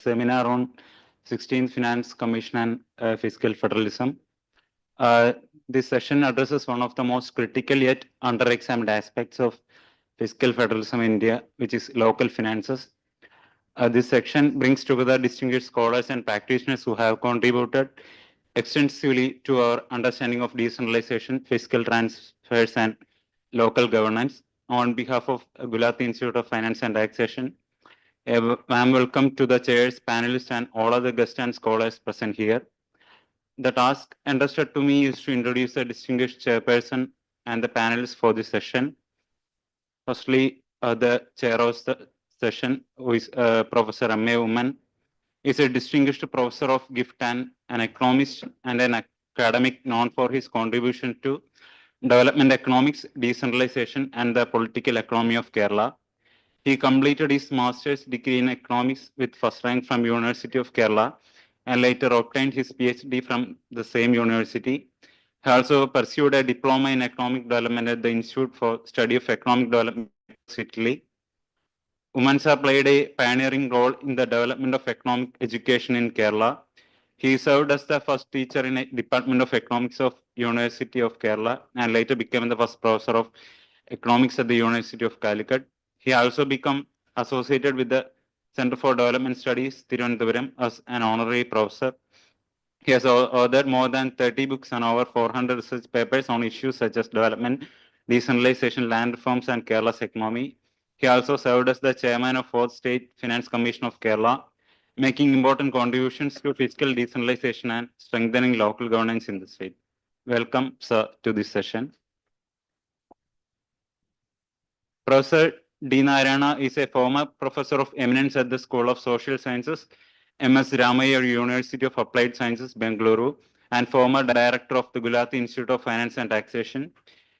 seminar on 16th Finance Commission and Fiscal Federalism. Uh, this session addresses one of the most critical yet under-examined aspects of fiscal federalism in India, which is local finances. This section brings together distinguished scholars and practitioners who have contributed extensively to our understanding of decentralization, fiscal transfers, and local governance. On behalf of Gulati Institute of Finance and Taxation, a warm welcome to the chairs, panelists, and all other guests and scholars present here. The task entrusted to me is to introduce the distinguished chairperson and the panelists for this session. Firstly, the chair of the session, who is Professor M.A. Uman, is a distinguished professor of gift and an economist and an academic known for his contribution to development economics, decentralization, and the political economy of Kerala. He completed his master's degree in economics with first rank from University of Kerala and later obtained his PhD from the same university. He also pursued a diploma in economic development at the Institute for Study of Economic Development across Italy. Umansa played a pioneering role in the development of economic education in Kerala. He served as the first teacher in a Department of Economics of University of Kerala and later became the first professor of economics at the University of Calicut. He also became associated with the Center for Development Studies, Thiruvananthapuram, as an honorary professor. He has authored more than 30 books and over 400 research papers on issues such as development, decentralization, land reforms, and Kerala's economy. He also served as the chairman of 4th State Finance Commission of Kerala, making important contributions to fiscal decentralization and strengthening local governance in the state. Welcome, sir, to this session. Professor D. Narayana is a former professor of eminence at the School of Social Sciences, MS Ramaiah University of Applied Sciences, Bengaluru, and former director of the Gulati Institute of Finance and Taxation.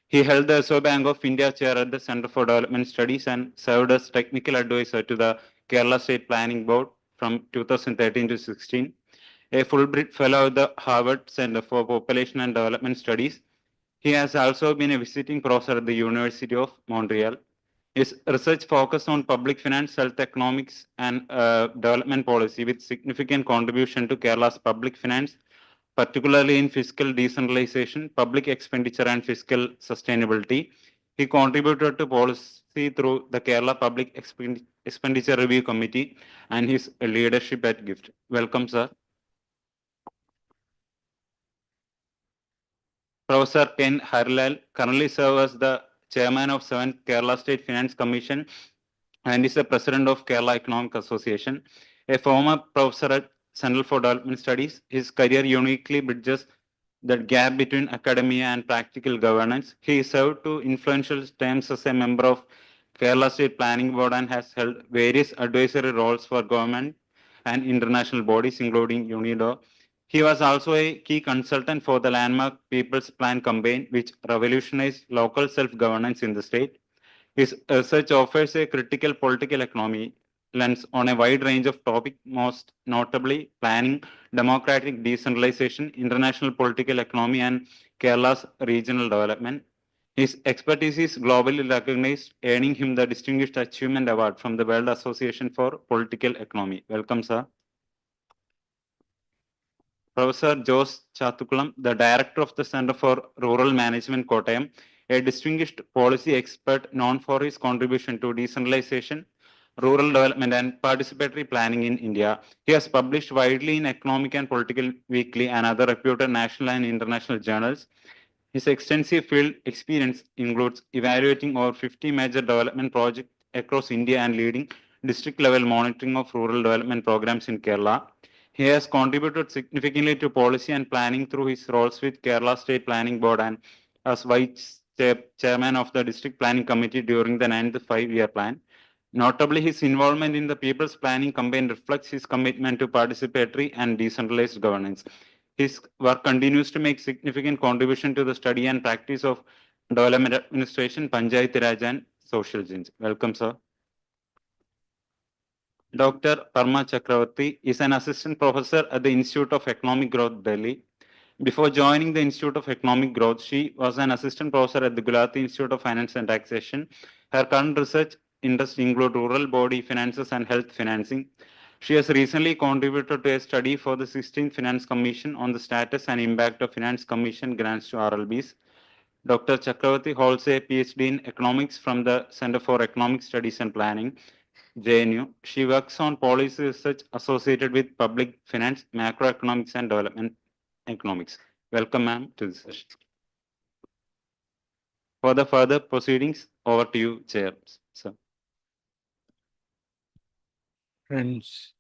He held the Reserve Bank of India chair at the Center for Development Studies and served as technical advisor to the Kerala State Planning Board from 2013 to 16. A Fulbright Fellow at the Harvard Center for Population and Development Studies. He has also been a visiting professor at the University of Montreal. His research focused on public finance, health economics, and development policy with significant contribution to Kerala's public finance, particularly in fiscal decentralization, public expenditure, and fiscal sustainability. He contributed to policy through the Kerala Public Expenditure Review Committee and his leadership at GIFT. Welcome, sir. Professor Ken Harilal currently serves as the chairman of 7th Kerala State Finance Commission and is the president of Kerala Economic Association. A former professor at Center for Development Studies, his career uniquely bridges the gap between academia and practical governance. He served to influential terms as a member of Kerala State Planning Board and has held various advisory roles for government and international bodies, including UNIDO. He was also a key consultant for the landmark People's Plan campaign, which revolutionized local self-governance in the state. His research offers a critical political economy lens on a wide range of topics, most notably planning, democratic decentralization, international political economy, and Kerala's regional development. His expertise is globally recognized, earning him the Distinguished Achievement Award from the World Association for Political Economy. Welcome, sir. Professor Jose Chathukulam, the director of the Center for Rural Management, Kottayam, a distinguished policy expert known for his contribution to decentralization, rural development, and participatory planning in India. He has published widely in Economic and Political Weekly and other reputed national and international journals. His extensive field experience includes evaluating over 50 major development projects across India and leading district level monitoring of rural development programs in Kerala. He has contributed significantly to policy and planning through his roles with Kerala State Planning Board and as Vice Chairman of the District Planning Committee during the 9th five-year plan. Notably, his involvement in the People's Planning campaign reflects his commitment to participatory and decentralized governance. His work continues to make significant contribution to the study and practice of development administration, Panchayati Raj, and social change. Welcome, sir. Dr. Parma Chakravarti is an assistant professor at the Institute of Economic Growth, Delhi. Before joining the Institute of Economic Growth, she was an assistant professor at the Gulati Institute of Finance and Taxation. Her current research interests include rural body finances and health financing. She has recently contributed to a study for the 16th Finance Commission on the status and impact of Finance Commission grants to RLBs. Dr. Chakravarti holds a PhD in economics from the Center for Economic Studies and Planning, JNU. She works on policy research associated with public finance, macroeconomics, and development economics. Welcome, ma'am, to this session. For the further proceedings, over to you, Chair. Sir. Friends,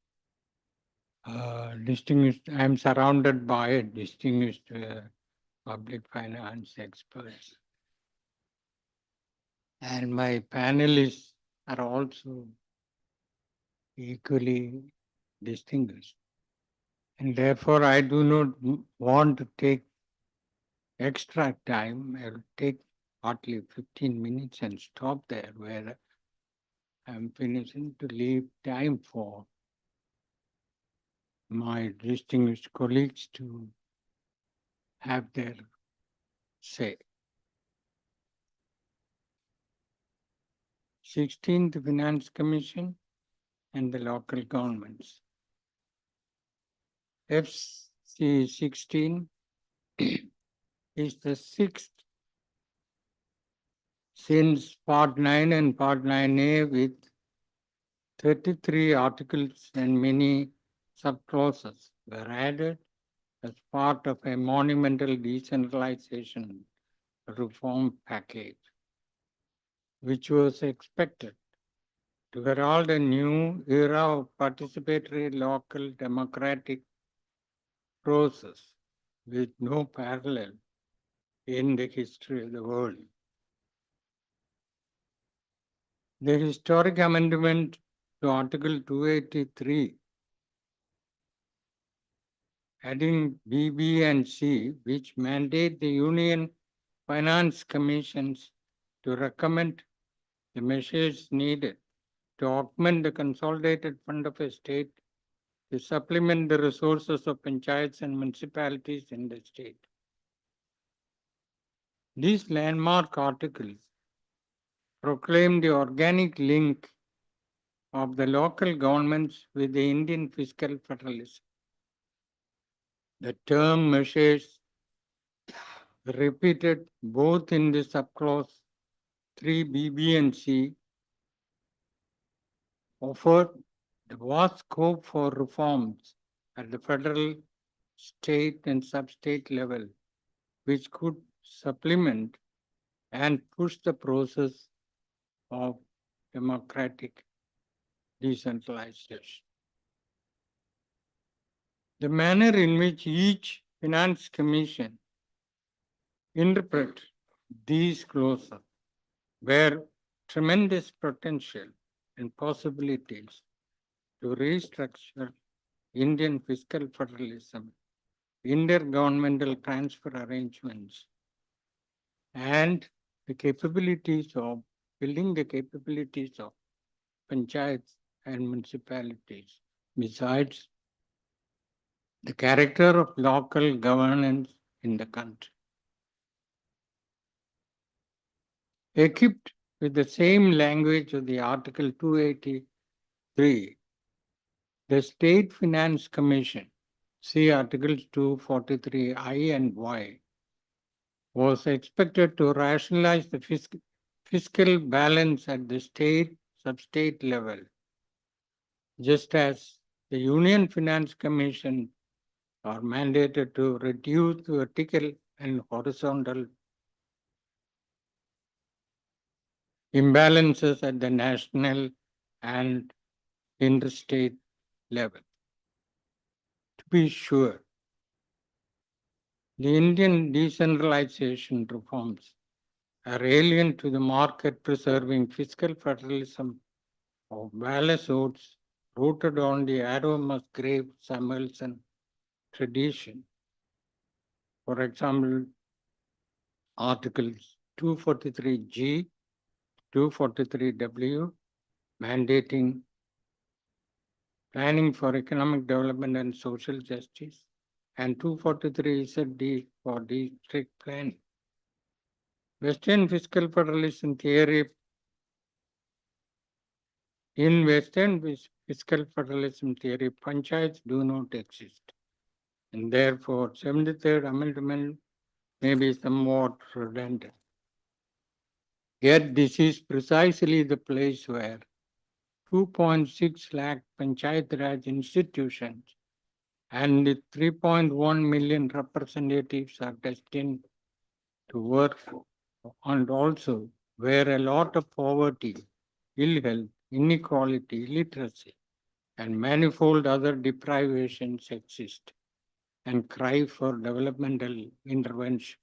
distinguished, I am surrounded by distinguished public finance experts. And my panelists are also equally distinguished. And therefore, I do not want to take extra time. I'll take hardly 15 minutes and stop there where I'm finishing to leave time for my distinguished colleagues to have their say. 16th Finance Commission and the local governments. FC 16 is the sixth since Part 9 and Part 9A with 33 articles and many subclauses were added as part of a monumental decentralization reform package, which was expected to herald a new era of participatory local democratic process with no parallel in the history of the world. The historic amendment to Article 283, adding B, B, and C, which mandate the Union Finance Commissions to recommend the measures needed to augment the consolidated fund of a state to supplement the resources of panchayats and municipalities in the state. These landmark articles proclaim the organic link of the local governments with the Indian fiscal federalism. The term measures repeated both in the subclause 3B, B, and C offer the vast scope for reforms at the federal, state, and sub-state level, which could supplement and push the process of democratic decentralization. The manner in which each finance commission interpret these clauses bear tremendous potential and possibilities to restructure Indian fiscal federalism, intergovernmental transfer arrangements, and the capabilities of building the capabilities of panchayats and municipalities. Besides, the character of local governance in the country. Equipped with the same language of the Article 283, the State Finance Commission, see Articles 243I and Y, was expected to rationalize the fiscal balance at the state, sub-state level, just as the Union Finance Commission are mandated to reduce vertical and horizontal imbalances at the national and interstate level. To be sure, the Indian decentralization reforms are alien to the market-preserving fiscal federalism of Wallace Oates, rooted on the Adam Musgrave Samuelson tradition. For example, Articles 243G, 243W, mandating planning for economic development and social justice, and 243 ZD for district planning. Western fiscal federalism theory In Western fiscal federalism theory, panchayats do not exist. And therefore, 73rd Amendment may be somewhat redundant. Yet this is precisely the place where 2.6 lakh Panchayat Raj institutions and the 3.1 million representatives are destined to work, and also where a lot of poverty, ill health, inequality, illiteracy, and manifold other deprivations exist and cry for developmental intervention.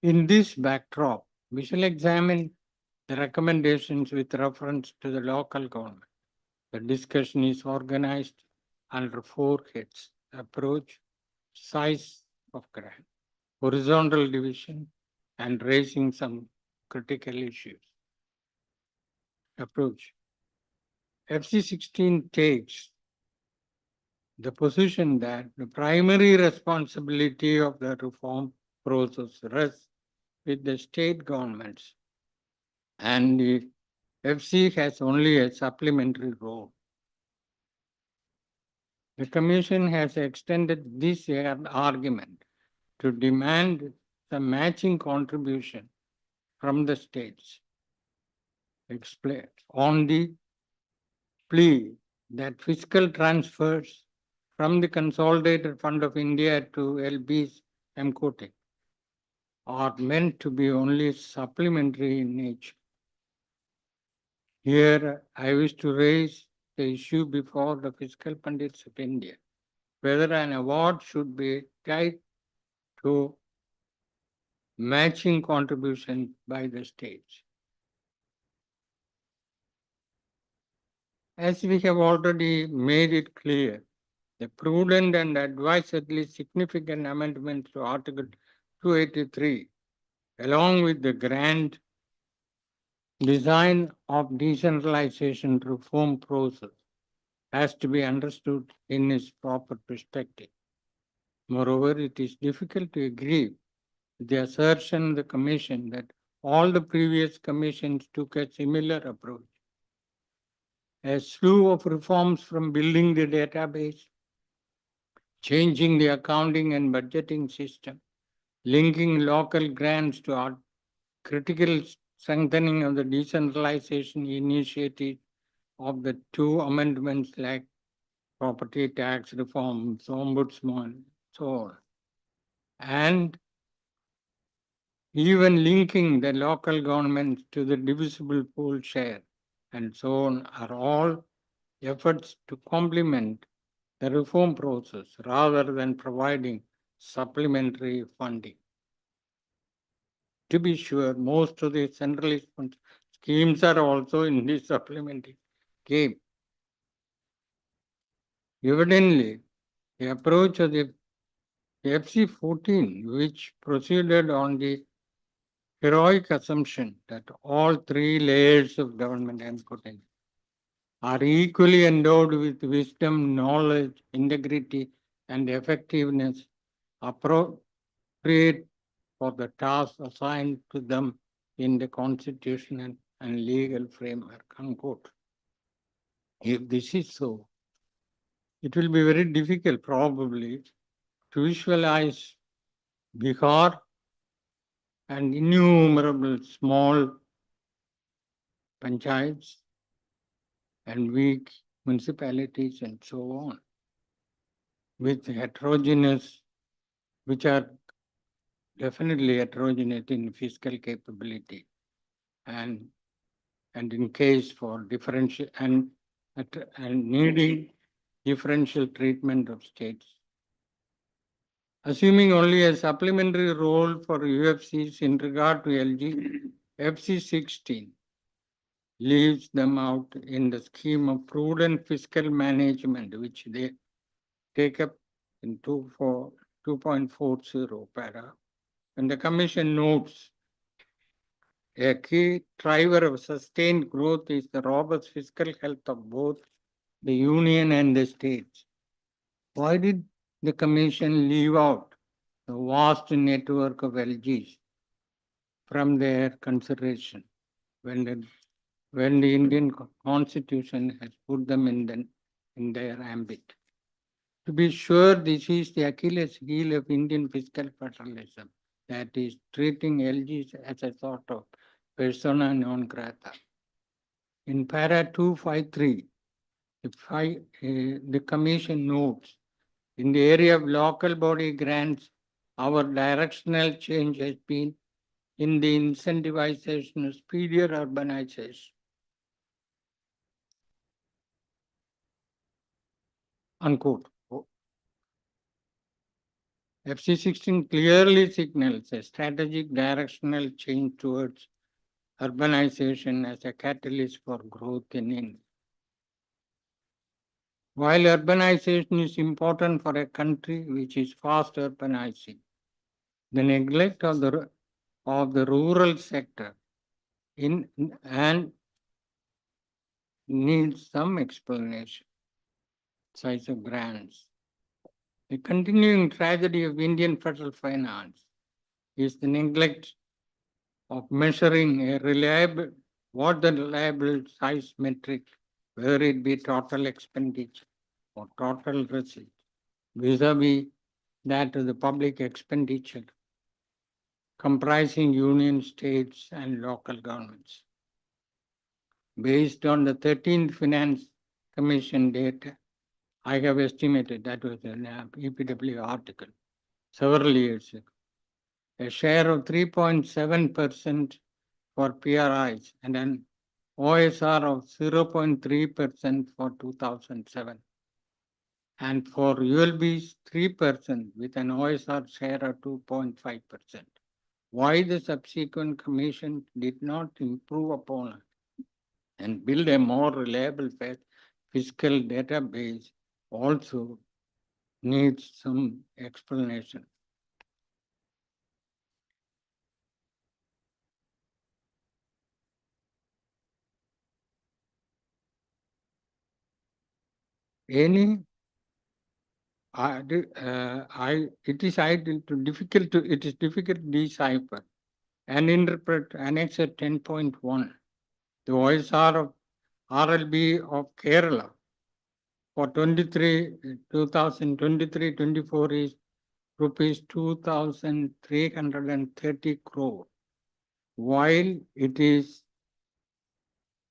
In this backdrop, we shall examine the recommendations with reference to the local government. The discussion is organized under four heads: approach, size of grant, horizontal division, and raising some critical issues. Approach. FC16 takes the position that the primary responsibility of the reform process rests with the state governments, and the FC has only a supplementary role. The Commission has extended this argument to demand the matching contribution from the states. Explain on the plea that fiscal transfers from the Consolidated Fund of India to LB's MCOTEC are meant to be only supplementary in nature. Here, I wish to raise the issue before the fiscal pundits of India, whether an award should be tied to matching contribution by the states. As we have already made it clear, the prudent and advisedly significant amendments to Article 283, along with the grand design of decentralization reform process, has to be understood in its proper perspective. Moreover, it is difficult to agree with the assertion of the Commission that all the previous commissions took a similar approach. A slew of reforms from building the database, changing the accounting and budgeting system, linking local grants to our critical strengthening of the decentralization initiative of the two amendments like property tax reforms, ombudsman, so on. And even linking the local governments to the divisible pool share and so on are all efforts to complement the reform process rather than providing supplementary funding. To be sure, most of the centralized schemes are also in this supplementary game. Evidently, the approach of the FC14, which proceeded on the heroic assumption that all three layers of government and potential are equally endowed with wisdom, knowledge, integrity, and effectiveness appropriate for the task assigned to them in the constitutional and legal framework. Unquote. If this is so, it will be very difficult probably to visualize Bihar and innumerable small panchayats and weak municipalities and so on, with heterogeneous, which are definitely heterogeneous in fiscal capability and in case for differential and needing differential treatment of states. Assuming only a supplementary role for UFCs in regard to LG, FC16 leaves them out in the scheme of prudent fiscal management, which they take up in 2.40 para. And the Commission notes a key driver of sustained growth is the robust fiscal health of both the Union and the states. Why did the Commission leave out the vast network of LGs from their consideration when when the Indian Constitution has put them in their ambit. To be sure, this is the Achilles heel of Indian fiscal federalism, that is, treating LGs as a sort of persona non grata. In para 253, the Commission notes, in the area of local body grants, our directional change has been in the incentivization of speedier urbanization. Unquote. FC16 clearly signals a strategic directional change towards urbanization as a catalyst for growth in India. While urbanization is important for a country which is fast urbanizing, the neglect of the rural sector and needs some explanation. Size of grants. The continuing tragedy of Indian federal finance is the neglect of measuring a reliable size metric, whether it be total expenditure or total receipt, vis-a-vis that of the public expenditure comprising union, states, and local governments. Based on the 13th Finance Commission data, I have estimated, that was an EPW article several years ago, a share of 3.7% for PRIs and an OSR of 0.3% for 2007. And for ULBs, 3% with an OSR share of 2.5%. Why the subsequent commission did not improve upon it and build a more reliable fiscal database also needs some explanation. It is difficult to decipher and interpret Annex 10.1, the OSR of RLB of Kerala for 2023-24 is rupees 2,330 crore, while it is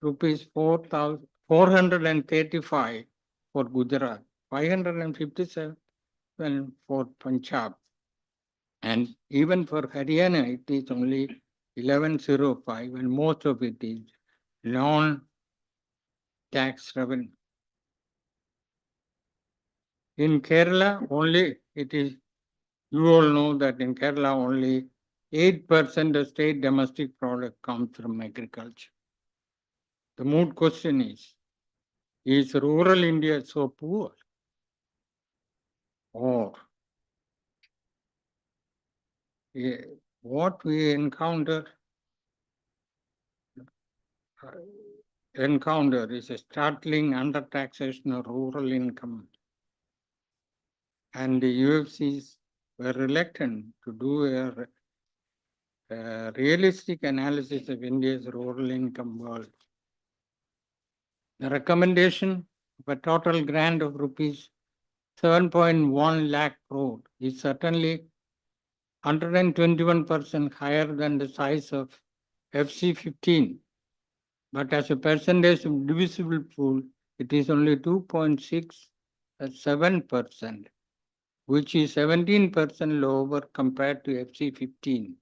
rupees 435 for Gujarat, 557 for Punjab, and even for Haryana it is only 1105, and most of it is non-tax revenue. In Kerala, only it is, you all know that in Kerala only 8% of state domestic product comes from agriculture. The moot question is rural India so poor? Or what we encounter is a startling undertaxation of rural income. And the UFCs were reluctant to do a realistic analysis of India's rural income world. The recommendation of a total grant of rupees 7.1 lakh crore is certainly 121% higher than the size of FC15. But as a percentage of divisible pool, it is only 2.67%, which is 17% lower compared to FC15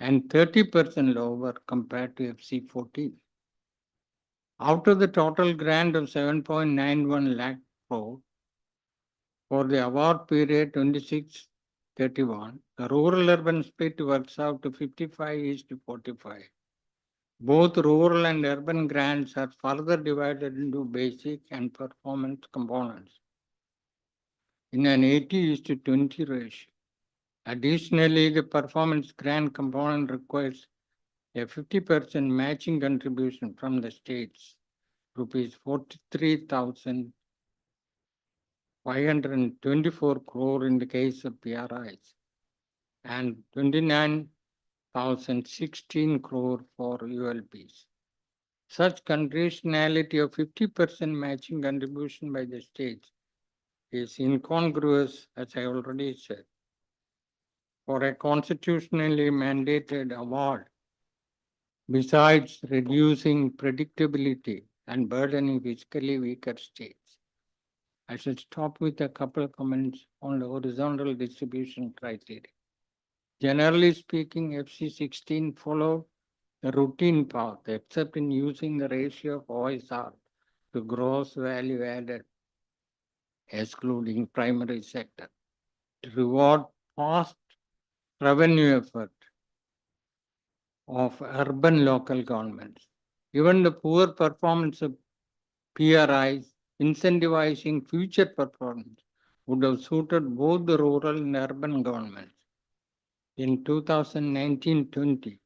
and 30% lower compared to FC14. Out of the total grant of 7.91 lakh crore for the award period 26-31, the rural-urban split works out to 55:45. Both rural and urban grants are further divided into basic and performance components in an 80:20 ratio. Additionally, the performance grant component requires a 50% matching contribution from the states, rupees 43,524 crore in the case of PRIs, and 29,016 crore for ULPs. Such conditionality of 50% matching contribution by the states is incongruous, as I already said, for a constitutionally mandated award. Besides reducing predictability and burdening fiscally weaker states. I should stop with a couple of comments on the horizontal distribution criteria. Generally speaking, FC 16 followed the routine path, except in using the ratio of OSR to gross value added, excluding primary sector, to reward past revenue effort of urban local governments. Even the poor performance of PRIs incentivizing future performance would have suited both the rural and urban governments. In 2019-20,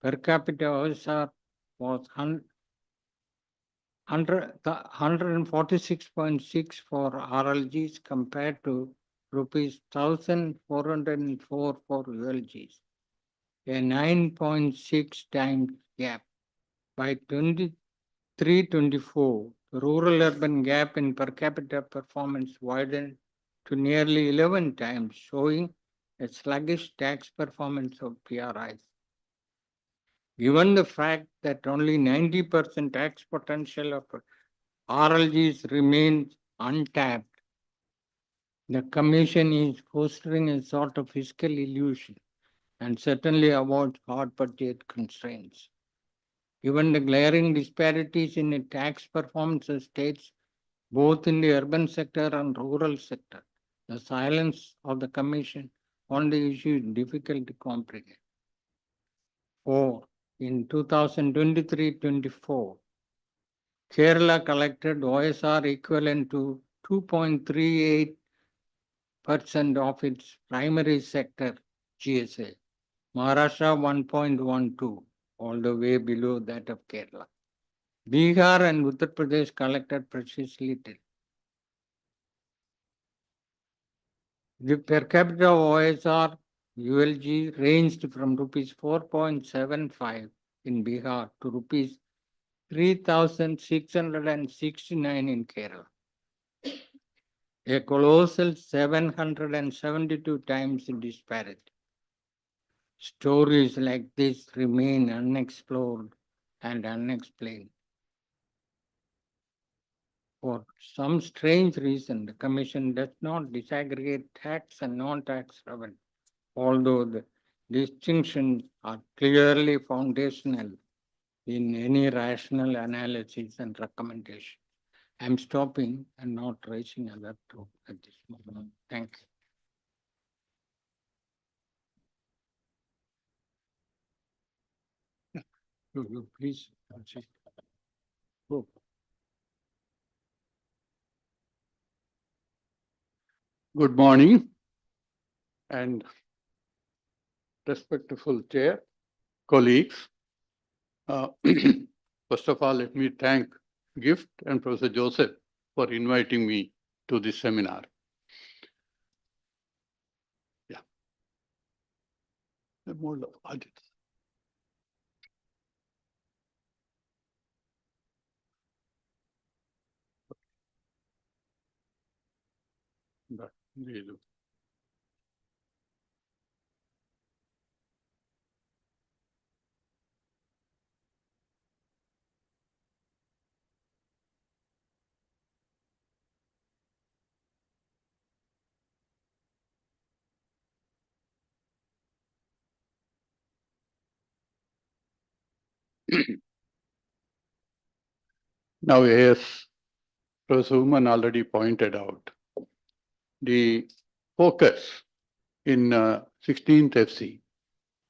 per capita OSR was 146.6 for RLGs compared to rupees 1,404 for ULGs, a 9.6 times gap. By 23-24, the rural-urban gap in per capita performance widened to nearly 11 times, showing a sluggish tax performance of PRIs. Given the fact that only 90% tax potential of RLGs remains untapped, the Commission is fostering a sort of fiscal illusion and certainly avoids hard budget constraints. Given the glaring disparities in the tax performance of states, both in the urban sector and rural sector, the silence of the Commission on the issue is difficult to comprehend. In 2023-24, Kerala collected OSR equivalent to 2.38% of its primary sector GSA. Maharashtra 1.12, all the way below that of Kerala. Bihar and Uttar Pradesh collected precious little. The per capita OSR ULG ranged from rupees 4.75 in Bihar to rupees 3,669 in Kerala. A colossal 772 times disparity. Stories like this remain unexplored and unexplained. For some strange reason, the Commission does not disaggregate tax and non-tax revenue, although the distinctions are clearly foundational in any rational analysis and recommendation. I'm stopping and not raising other two at this moment. Thank you. You please. Go. Good morning and respectful chair, colleagues. First of all, let me thank Gift and Professor Joseph for inviting me to this seminar. Yeah. The mode of audit. But, now, as Professor Uman already pointed out, the focus in 16th FC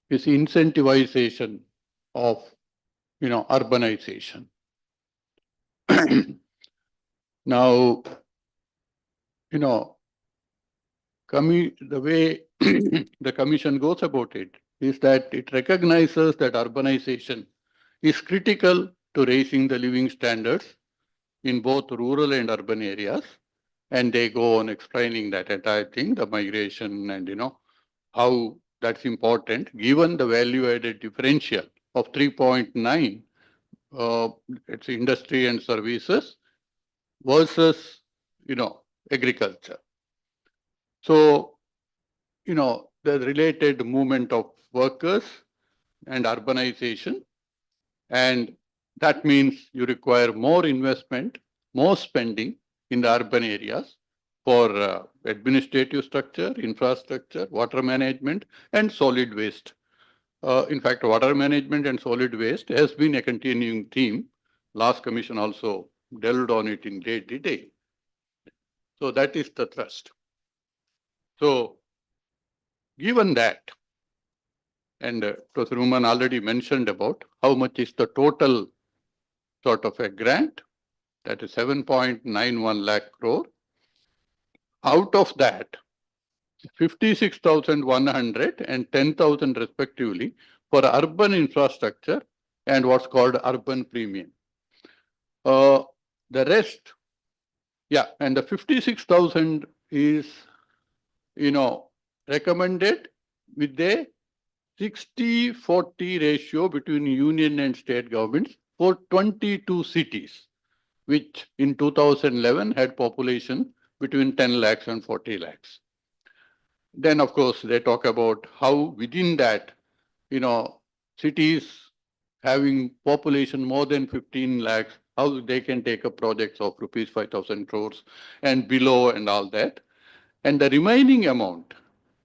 is incentivization of urbanization. Now, the way the Commission goes about it is that it recognizes that urbanization is critical to raising the living standards in both rural and urban areas. And they go on explaining that entire thing, the migration and how that's important given the value added differential of 3.9 it's industry and services versus, agriculture. So, the related movement of workers and urbanization, and that means you require more investment, more spending in the urban areas for administrative structure, infrastructure, water management, and solid waste. In fact, water management and solid waste has been a continuing theme. Last commission also delved on it in great detail. So that is the thrust. So given that, and Professor Uman already mentioned about how much is the total sort of a grant, that is 7.91 lakh crore. Out of that, 56,100 and 10,000 respectively for urban infrastructure and what's called urban premium. The rest, yeah, and the 56,000 is, recommended with a 60-40 ratio between union and state governments for 22 cities, which in 2011 had population between 10 lakhs and 40 lakhs. Then, of course, they talk about how within that, cities having population more than 15 lakhs, how they can take up projects of rupees 5,000 crores and below and all that. And the remaining amount,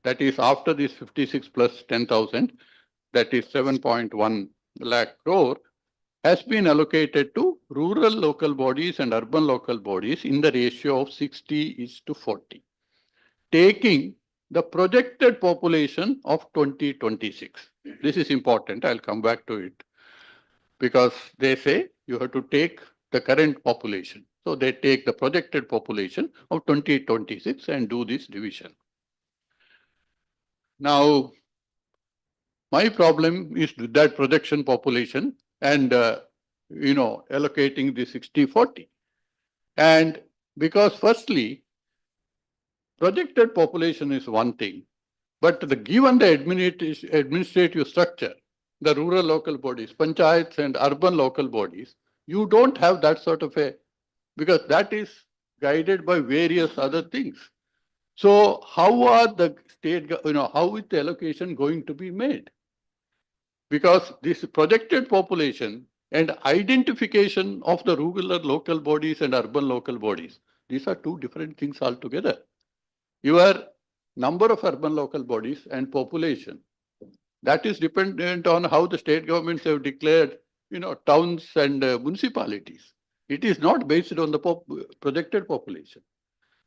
that is after this 56 plus 10,000, that is 7.1 lakh crore, has been allocated to rural local bodies and urban local bodies in the ratio of 60:40, taking the projected population of 2026. This is important. I'll come back to it because they say you have to take the current population. So they take the projected population of 2026 and do this division. Now, my problem is with that projection population and, allocating the 60-40. And because firstly, projected population is one thing, but given the administrative structure, the rural local bodies, panchayats and urban local bodies, you don't have that sort of a, because that is guided by various other things. So how are the state, how is the allocation going to be made? Because this projected population and identification of the rural local bodies and urban local bodies, these are two different things altogether. Your number of urban local bodies and population, that is dependent on how the state governments have declared, towns and municipalities. It is not based on the projected population.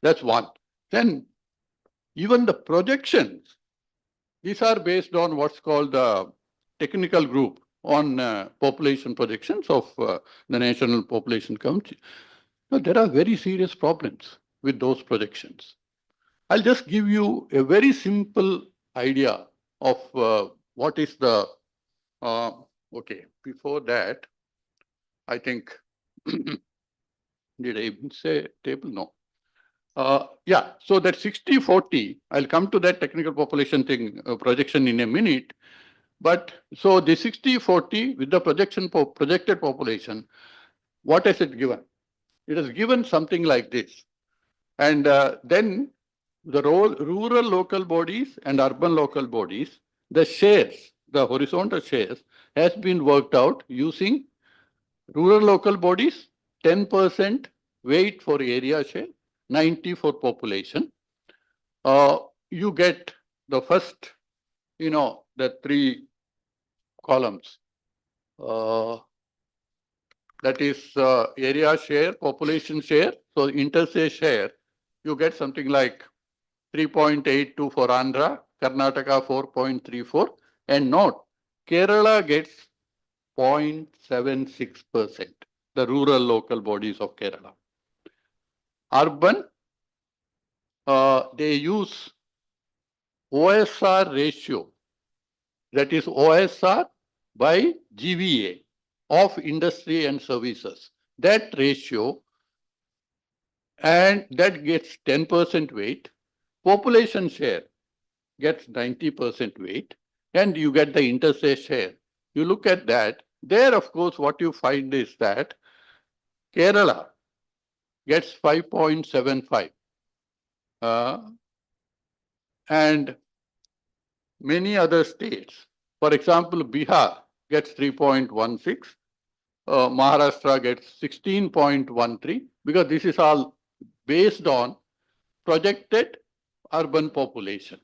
That's one. Then even the projections, these are based on what's called the technical group on population projections of the National Population Council. Now, there are very serious problems with those projections. I'll just give you a very simple idea of what is the, okay, before that, I think, did I even say table? No. Yeah, so that 60-40, I'll come to that technical population thing, projection in a minute. But so the 60-40 with the projected population, what has it given? It has given something like this. And then the rural local bodies and urban local bodies, the shares, the horizontal shares has been worked out using rural local bodies, 10% weight for area share, 90 for population. You get the first, the three columns. That is area share, population share. So interstate share, you get something like 3.82 for Andhra, Karnataka 4.34, and note, Kerala gets 0.76%, the rural local bodies of Kerala. Urban, they use OSR ratio, that is OSR by GVA of industry and services. That ratio, and that gets 10% weight. Population share gets 90% weight, and you get the interstate share. You look at that, There, of course, what you find is that Kerala gets 5.75. And many other states, for example, Bihar gets 3.16, Maharashtra gets 16.13, because this is all based on projected urban population.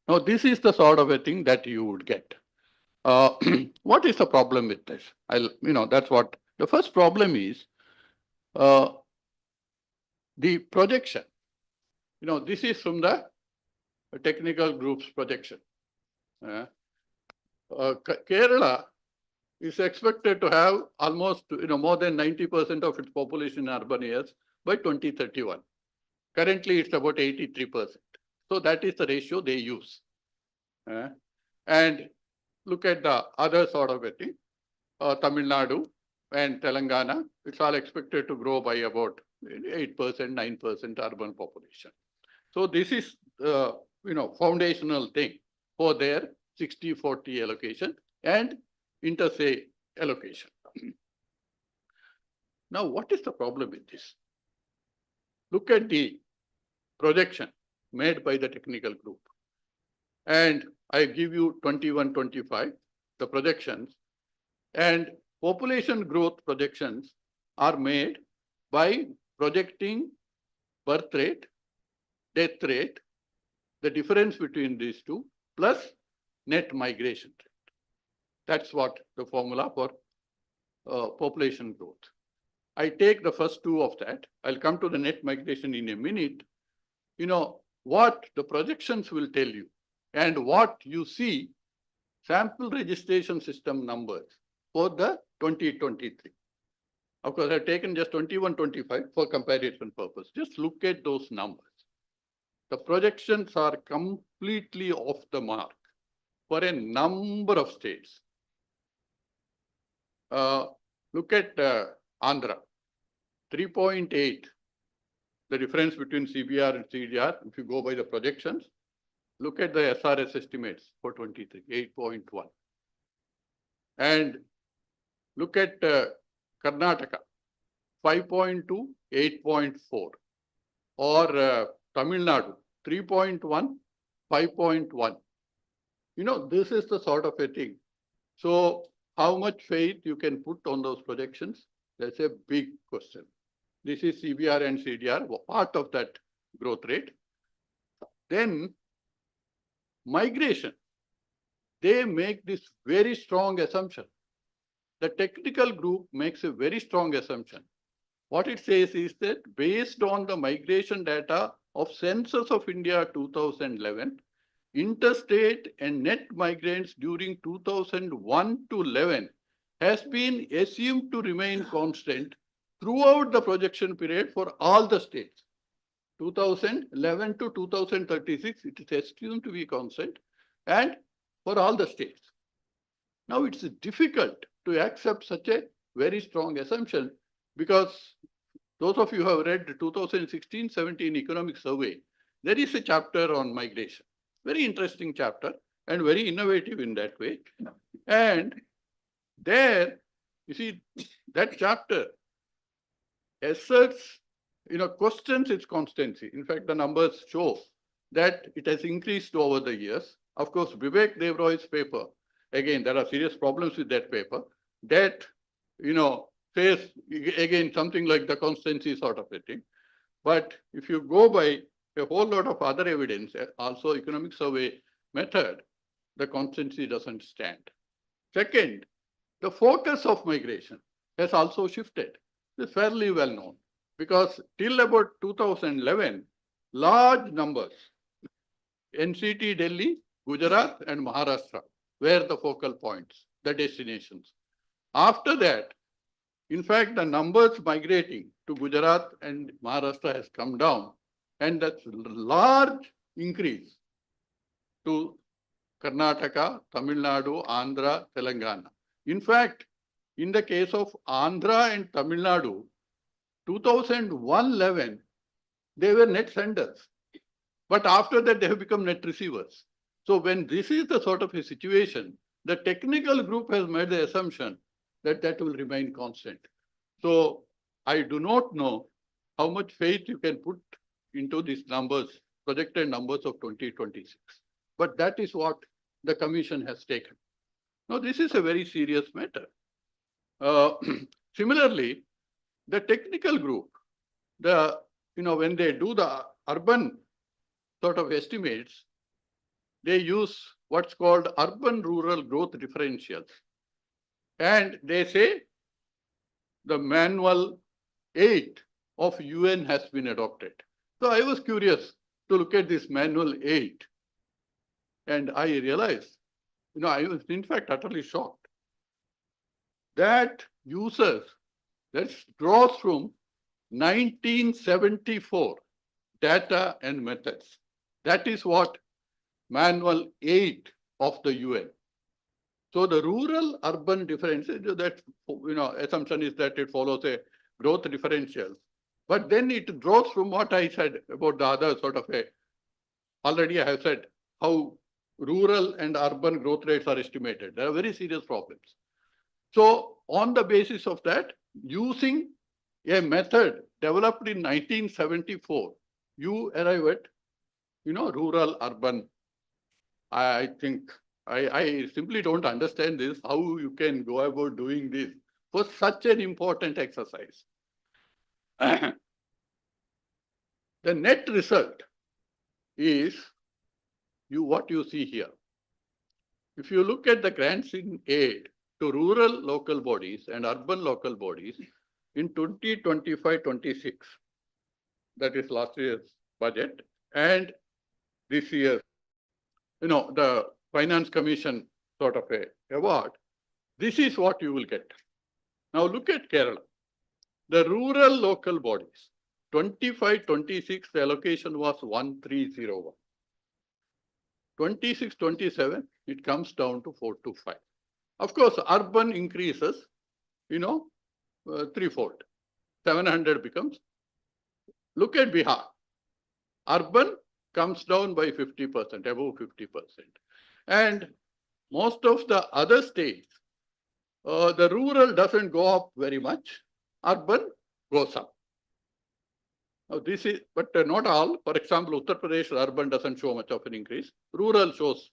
Now, this is the sort of a thing that you would get. What is the problem with this? That's what the first problem is. The projection. This is from the technical group's projection. Kerala is expected to have almost more than 90% of its population in urban areas by 2031. Currently, it's about 83%. So that is the ratio they use. And look at the other sort of a thing. Tamil Nadu and Telangana, it's all expected to grow by about 8%, 9% urban population. So this is, foundational thing for their 60-40 allocation and interstate allocation. Now, what is the problem with this? Look at the projection made by the technical group. And I give you 21-25, the projections. And population growth projections are made by projecting birth rate, death rate, the difference between these two, plus net migration rate. That's what the formula for population growth. I take the first two of that. I'll come to the net migration in a minute. What the projections will tell you and what you see sample registration system numbers for the 2023. Of course, I've taken just 21-25 for comparison purpose. Just look at those numbers. The projections are completely off the mark for a number of states. Look at Andhra, 3.8. The difference between CBR and CDR, if you go by the projections, look at the SRS estimates for 23, 8.1. And look at Karnataka, 5.2, 8.4. Or Tamil Nadu, 3.1, 5.1. This is the sort of a thing. So how much faith you can put on those projections? That's a big question. This is CBR and CDR, part of that growth rate. Then migration, they make this very strong assumption. The technical group makes a very strong assumption. What it says is that based on the migration data of Census of India 2011, interstate and net migrants during 2001 to 11 has been assumed to remain constant throughout the projection period for all the states. 2011 to 2036, it is assumed to be constant, and for all the states. Now, it's difficult to accept such a very strong assumption because those of you who have read the 2016-17 economic survey, there is a chapter on migration. Very interesting chapter and very innovative in that way. And there, you see, that chapter asserts, questions its constancy. In fact, the numbers show that it has increased over the years. Of course, Vivek Devroy's paper, again, there are serious problems with that paper, that, says, again, something like the constancy sort of a thing. But if you go by a whole lot of other evidence, also economic survey method, the constancy doesn't stand. Second, the focus of migration has also shifted. It's fairly well known because till about 2011, large numbers, NCT, Delhi, Gujarat, and Maharashtra were the focal points, the destinations. After that, in fact, the numbers migrating to Gujarat and Maharashtra has come down, and that's a large increase to Karnataka, Tamil Nadu, Andhra, Telangana. In fact, in the case of Andhra and Tamil Nadu, 2011, they were net senders. But after that, they have become net receivers. So when this is the sort of a situation, the technical group has made the assumption that will remain constant. So I do not know how much faith you can put into these numbers, projected numbers of 2026. But that is what the commission has taken. Now, this is a very serious matter. Similarly, the technical group, when they do the urban sort of estimates, they use what's called urban-rural growth differentials. And they say the manual 8 of UN has been adopted. So I was curious to look at this manual 8. And I realized, I was in fact utterly shocked. That draws from 1974 data and methods. That is what manual 8 of the UN. So the rural urban difference, that assumption is that it follows a growth differential. But then it draws from what I said about the other sort of already I have said how rural and urban growth rates are estimated. There are very serious problems. So on the basis of that, using a method developed in 1974, you arrive at, rural urban. I think I simply don't understand this, how you can go about doing this for such an important exercise. The net result is what you see here. If you look at the grants in aid to rural local bodies and urban local bodies in 2025-26, that is last year's budget, and this year's, the Finance Commission sort of a award, this is what you will get. Now look at Kerala. The rural local bodies, 25-26, the allocation was 1301. 26-27, it comes down to 425. Of course, urban increases, threefold. 700 becomes. Look at Bihar. Urban comes down by 50%, above 50%. And most of the other states, the rural doesn't go up very much. Urban goes up. Now this is, but not all. For example, Uttar Pradesh urban doesn't show much of an increase. Rural shows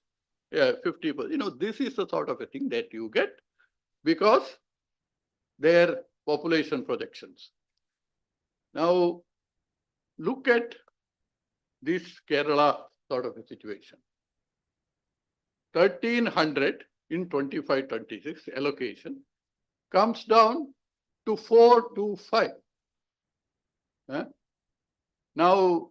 50%. This is the sort of a thing that you get because their population projections. Now look at this Kerala sort of a situation. 1300 in 25-26 allocation comes down to 425. Now,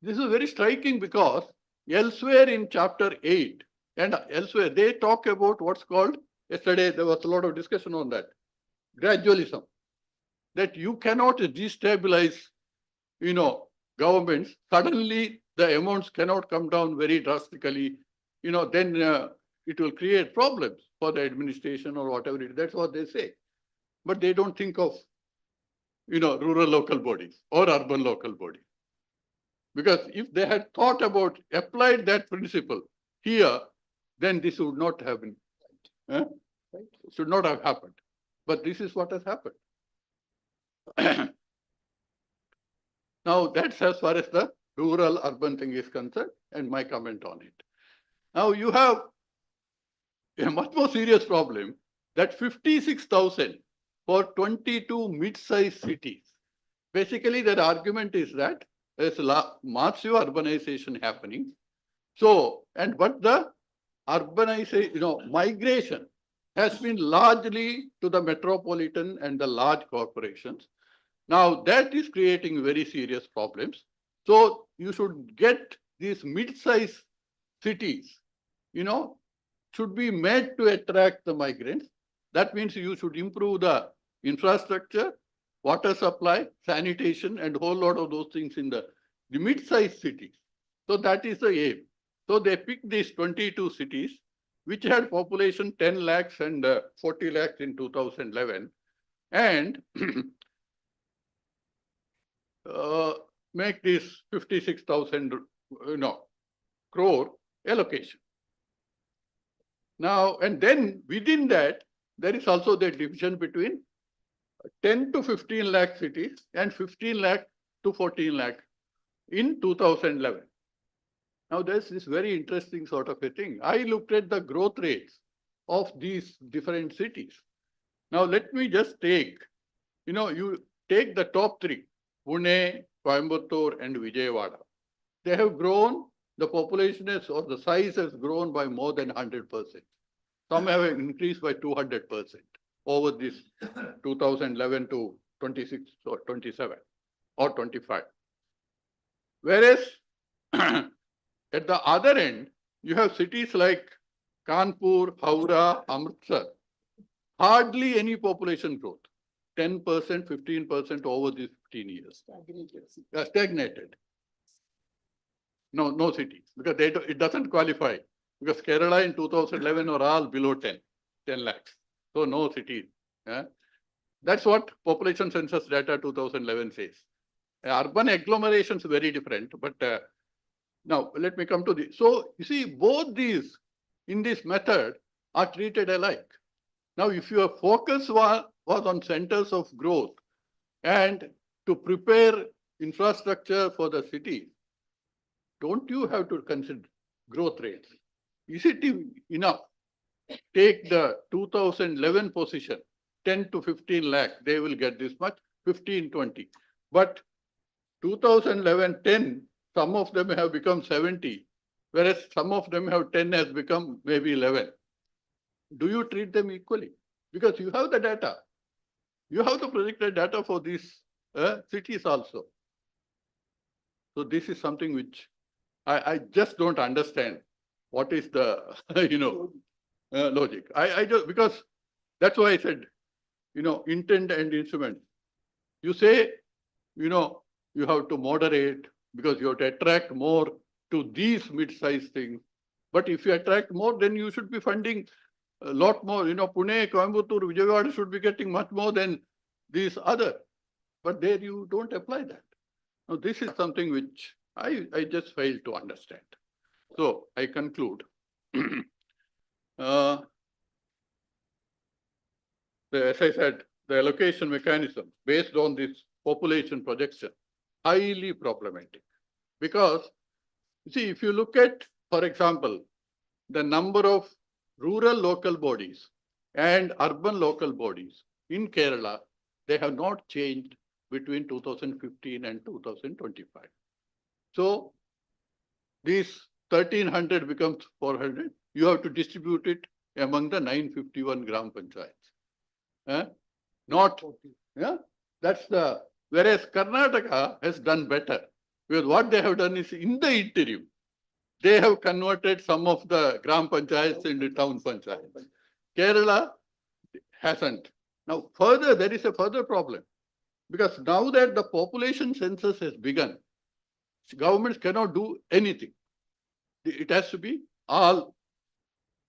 this is very striking because elsewhere in chapter 8 and elsewhere, they talk about what's called, yesterday there was a lot of discussion on that, gradualism, that you cannot destabilize, governments. Suddenly the amounts cannot come down very drastically, then it will create problems for the administration or whatever it is. That's what they say. But they don't think of, rural local bodies or urban local bodies. Because if they had thought about, applied that principle here, then this would not have been, should not have happened. But this is what has happened. Now that's as far as the rural urban thing is concerned and my comment on it. Now you have a much more serious problem that 56,000 for 22 mid-sized cities. Basically, their argument is that there's massive urbanization happening. So, but the urbanization, migration has been largely to the metropolitan and the large corporations. Now, that is creating very serious problems. So, you should get these mid-sized cities, should be made to attract the migrants. That means you should improve the infrastructure, water supply, sanitation, and a whole lot of those things in the mid-sized cities. So that is the aim. So they picked these 22 cities, which had population 10 lakhs and 40 lakhs in 2011, and make this 56,000 crore allocation. Now, and then within that, there is also the division between 10 to 15 lakh cities and 15 lakh to 14 lakh in 2011. Now, there's this very interesting sort of a thing. I looked at the growth rates of these different cities. Now, let me just take, you take the top three, Pune, Coimbatore, and Vijayawada. They have grown, the population has, or the size has grown by more than 100%. Some have increased by 200% over this 2011 to 26 or 27 or 25. Whereas at the other end, you have cities like Kanpur, Howrah, Amritsar, hardly any population growth, 10%, 15% over these 15 years. Stagnated. No cities, because it doesn't qualify, because Kerala in 2011 are all below 10 lakhs. So no cities. That's what population census data 2011 says. Urban agglomerations very different, but now let me come to this. So you see, both these in this method are treated alike. Now, if your focus was on centers of growth and to prepare infrastructure for the city, don't you have to consider growth rates? Is it enough? Take the 2011 position, 10 to 15 lakh, they will get this much, 15, 20. But 2011, 10, some of them have become 70, whereas some of them have 10 has become maybe 11. Do you treat them equally? Because you have the data. You have the projected data for these cities also. So this is something which I just don't understand. What is the, logic? I just, because that's why I said, intent and instrument. You say, you have to moderate because you have to attract more to these mid-sized things. But if you attract more, then you should be funding a lot more. Pune, Coimbatore, Vijayawada should be getting much more than these other. But there you don't apply that. Now, this is something which I just fail to understand. So I conclude. As I said, the allocation mechanism based on this population projection, highly problematic. Because, you see, if you look at, for example, the number of rural local bodies and urban local bodies in Kerala, they have not changed between 2015 and 2025. So, these 1300 becomes 400. You have to distribute it among the 951 gram panchayats. Not, that's the, whereas Karnataka has done better. Because what they have done is in the interim, they have converted some of the gram panchayats into town panchayats. Kerala hasn't. Now, further, there is a further problem. Because now that the population census has begun, governments cannot do anything. It has to be all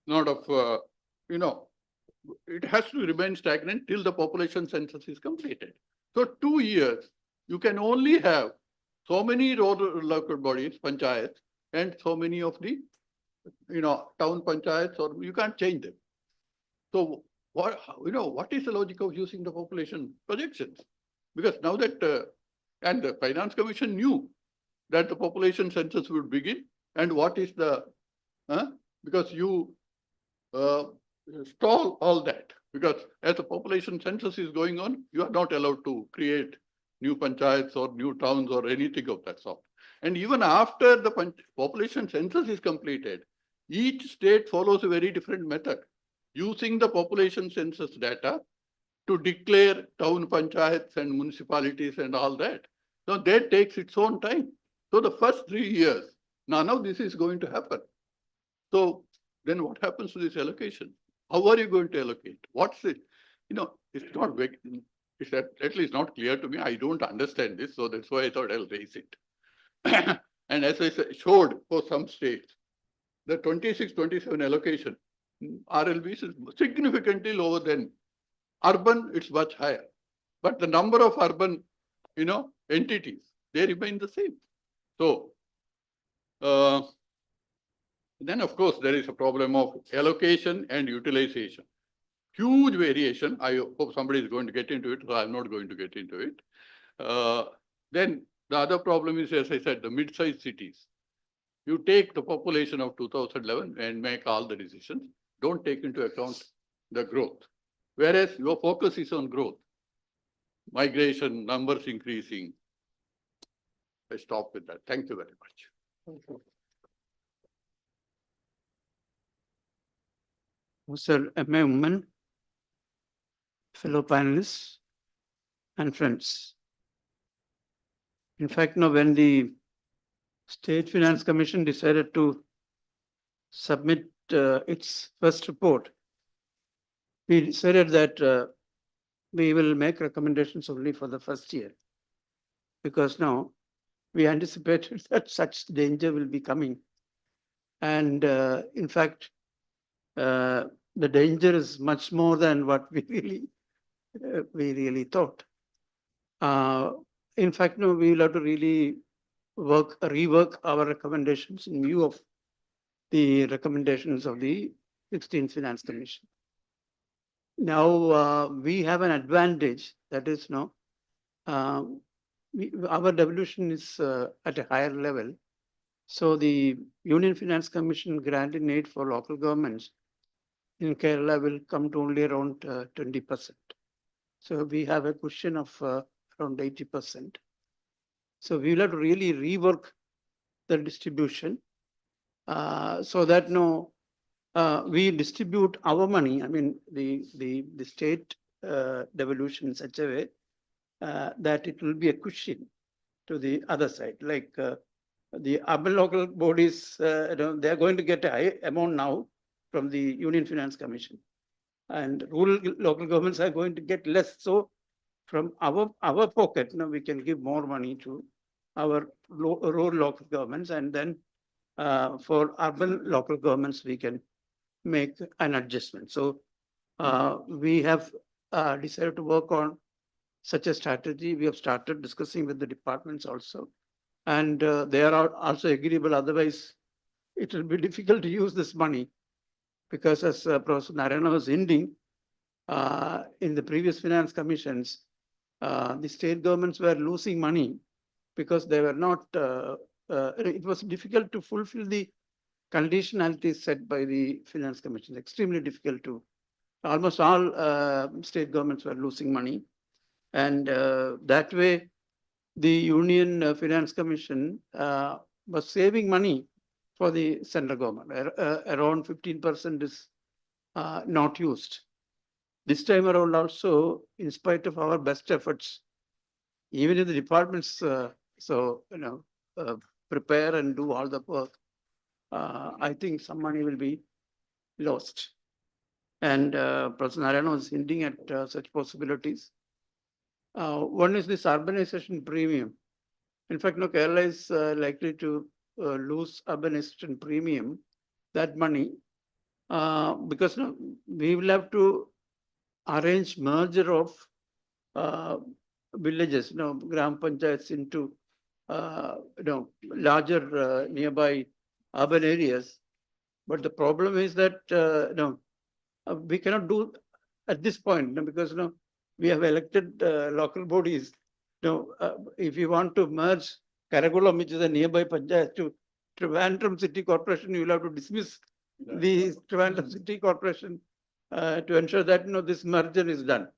not of, it has to remain stagnant till the population census is completed. So 2 years, you can only have so many local bodies, panchayats, and so many of the, town panchayats, or you can't change them. So what is the logic of using the population projections? Because now that, and the Finance Commission knew that the population census would begin, and what is the, because you stall all that, because as the population census is going on, you are not allowed to create new panchayats or new towns or anything of that sort. And even after the population census is completed, each state follows a very different method, using the population census data to declare town panchayats and municipalities and all that. So that takes its own time. So the first 3 years, none of this is going to happen. So then what happens to this allocation? How are you going to allocate? What's it? It's not big. It's at least not clear to me. I don't understand this. So that's why I thought I'll raise it. And as I showed for some states, the 26-27 allocation, RLBs is significantly lower than urban, it's much higher. But the number of urban, entities, they remain the same. So, Then, of course, there is a problem of allocation and utilization. Huge variation. I hope somebody is going to get into it, so I'm not going to get into it. Then the other problem is, as I said, the mid-sized cities. You take the population of 2011 and make all the decisions. Don't take into account the growth. Whereas your focus is on growth. Migration, numbers increasing. I stop with that. Thank you very much. Sir M.A. Woman, fellow panelists and friends. In fact, now when the State Finance Commission decided to submit its first report, we decided that we will make recommendations only for the first year, because now we anticipated that such danger will be coming. And in fact, the danger is much more than what we really thought. In fact, no, we will have to really rework our recommendations in view of the recommendations of the 16th Finance Commission. Now we have an advantage, that is, no, our devolution is at a higher level. So the Union Finance Commission granting aid for local governments in Kerala will come to only around 20%. So we have a cushion of around 80%. So we will have to really rework the distribution so that we distribute our money, I mean the state devolution in such a way that it will be a cushion to the other side. Like the urban local bodies, they are going to get a high amount now from the Union Finance Commission, and rural local governments are going to get less. So from our pocket, we can give more money to our rural local governments, and then for urban local governments, we can make an adjustment. So we have decided to work on such a strategy. We have started discussing with the departments also, and they are also agreeable. Otherwise, it will be difficult to use this money, because as Professor Narayana was hinting, in the previous finance commissions, the state governments were losing money because they were not, it was difficult to fulfill the conditionalities set by the finance commission. Extremely difficult to, almost all state governments were losing money. And that way, the Union Finance Commission was saving money for the central government. Around 15% is not used. This time around also, in spite of our best efforts, even if the departments prepare and do all the work, I think some money will be lost. And Professor Narayana was hinting at such possibilities. One is this urbanization premium. In fact, Kerala is likely to lose urbanization premium, that money, because we will have to arrange merger of villages, gram panchayats into larger nearby urban areas. But the problem is that we cannot do at this point, because we have elected local bodies. If you want to merge Karakulam, which is a nearby panchayat, to Trivandrum City Corporation, you will have to dismiss the Trivandrum City Corporation to ensure that this merger is done.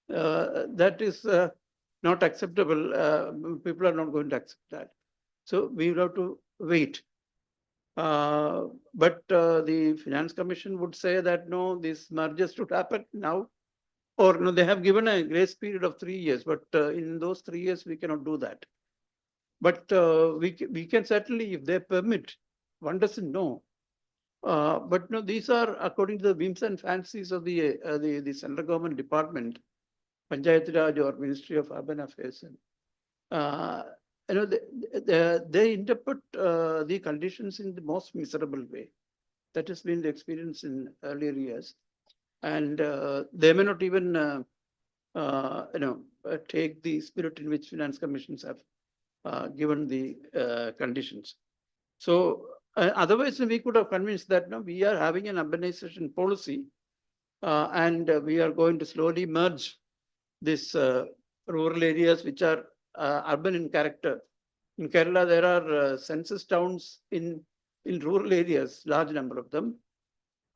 That is not acceptable. People are not going to accept that. So we will have to wait. But the Finance Commission would say that no, these mergers should happen now. Or no, they have given a grace period of 3 years, but in those 3 years, we cannot do that. But we can certainly, if they permit, one doesn't know. But no, these are according to the whims and fancies of the central government department, Panchayat Raj or Ministry of Urban Affairs. They interpret the conditions in the most miserable way. That has been the experience in earlier years. And they may not even take the spirit in which finance commissions have given the conditions. So Otherwise, we could have convinced that no, we are having an urbanization policy, and we are going to slowly merge these rural areas which are urban in character. In Kerala, there are census towns in rural areas, large number of them.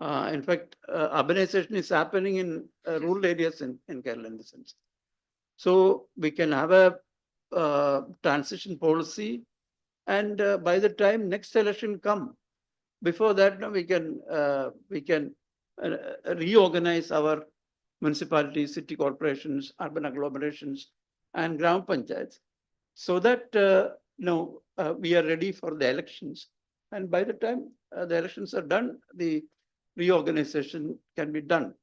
In fact, urbanization is happening in rural areas in Kerala in the sense. So we can have a transition policy, and by the time next election come, before that, no, we can reorganize our municipalities, city corporations, urban agglomerations, and gram panchayats, so that we are ready for the elections. And by the time the elections are done, the reorganization can be done.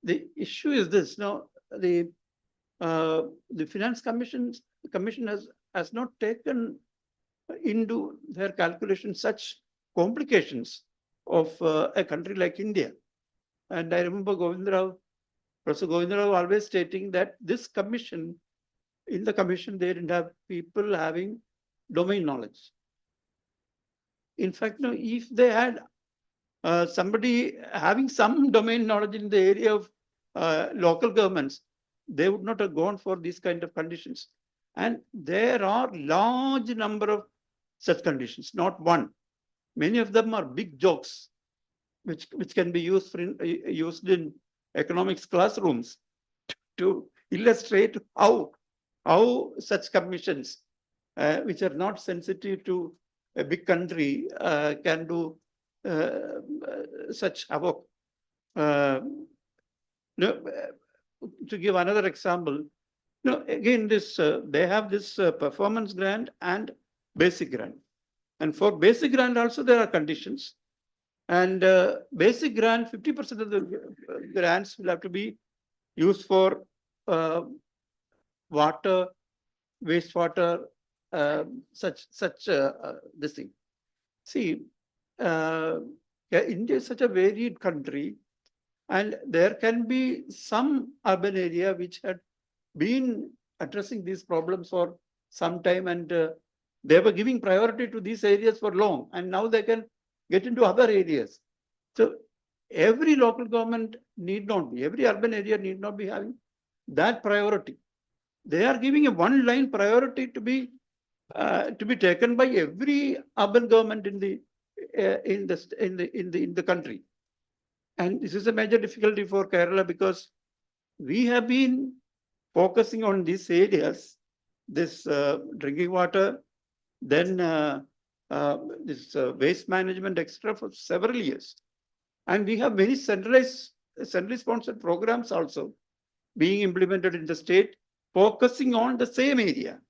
The issue is this: now the Finance Commission has not taken into their calculation such complications of a country like India. And I remember Professor Govindarao always stating that this commission, in the commission, they didn't have people having domain knowledge. In fact, no, if they had somebody having some domain knowledge in the area of local governments, they would not have gone for these kind of conditions. And there are large number of such conditions, not one. Many of them are big jokes, which can be used in economics classrooms to illustrate how such commissions, which are not sensitive to a big country, can do such havoc. To give another example, again, this they have this performance grant and basic grant, and for basic grant also there are conditions. And basic grant, 50% of the grants will have to be used for water, wastewater, such this thing. See, India is such a varied country, and there can be some urban area which had been addressing these problems for some time, and they were giving priority to these areas for long, and now they can get into other areas. So every local government need not be, every urban area need not be having that priority. They are giving a one-line priority to be taken by every urban government in the country. And this is a major difficulty for Kerala, because we have been focusing on these areas, this drinking water, then this waste management, etc., for several years. And we have many centrally sponsored programs also being implemented in the state, focusing on the same area.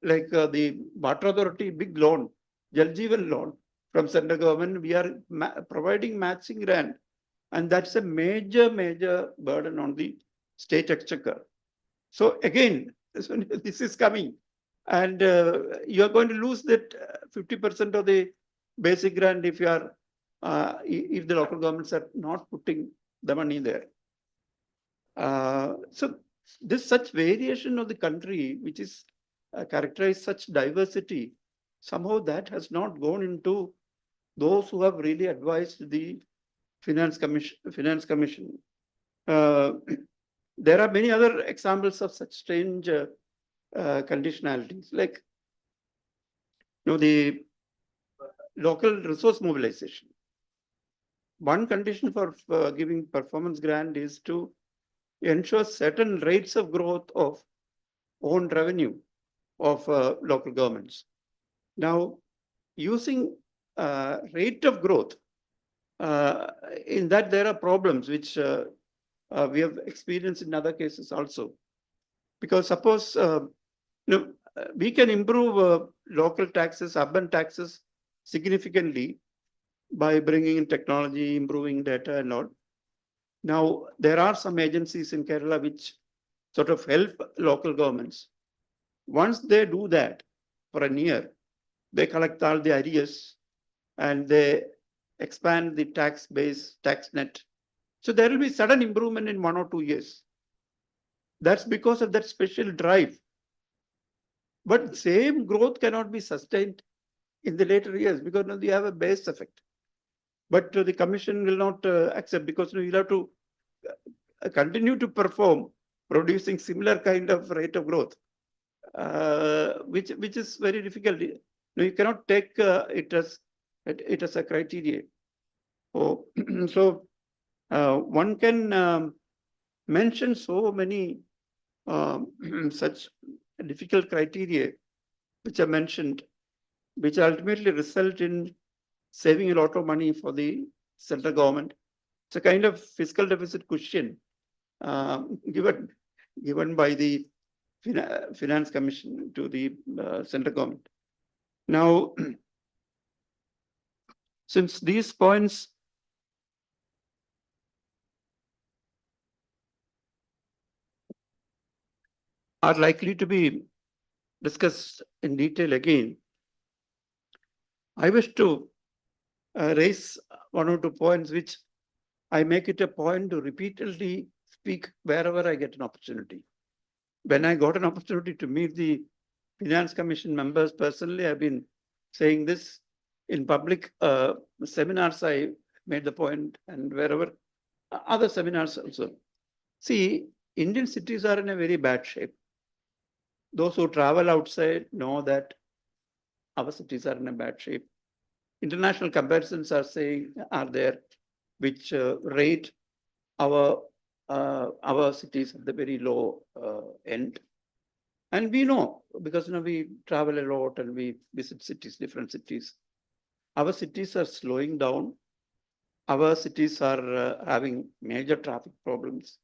Like the Water Authority, big loan, Jal Jeevan loan from central government, we are providing matching grant. And that's a major burden on the state exchequer. So again, this is coming. And you are going to lose that 50% of the basic grant if you are if the local governments are not putting the money there. So this such variation of the country, which is characterized such diversity, somehow that has not gone into those who have really advised the Finance Commission. There are many other examples of such strange conditionalities, like the local resource mobilization. One condition for giving performance grant is to ensure certain rates of growth of own revenue of local governments. Now, using rate of growth, in that there are problems which we have experienced in other cases also. Because suppose we can improve local taxes, urban taxes significantly by bringing in technology, improving data and all. Now, there are some agencies in Kerala which sort of help local governments. Once they do that for a year, they collect all the arrears and they expand the tax base, tax net. So there will be sudden improvement in 1 or 2 years. That's because of that special drive. But same growth cannot be sustained in the later years because now you have a base effect. But the commission will not accept because you'll have to continue to perform producing similar kind of rate of growth, which is very difficult. You cannot take it as a criteria. Oh, so one can mention so many such difficult criteria which are mentioned, which ultimately result in saving a lot of money for the central government. It's a kind of fiscal deficit cushion given by the Finance Commission to the central government. Now, since these points are likely to be discussed in detail again, I wish to raise one or two points which I make it a point to repeatedly speak wherever I get an opportunity. When I got an opportunity to meet the Finance Commission members personally, I've been saying this in public seminars. I made the point, and wherever other seminars also. See, Indian cities are in a very bad shape. Those who travel outside know that our cities are in a bad shape. International comparisons are there, which rate our cities at the very low end. And we know, because we travel a lot and we visit cities, different cities. Our cities are slowing down. Our cities are having major traffic problems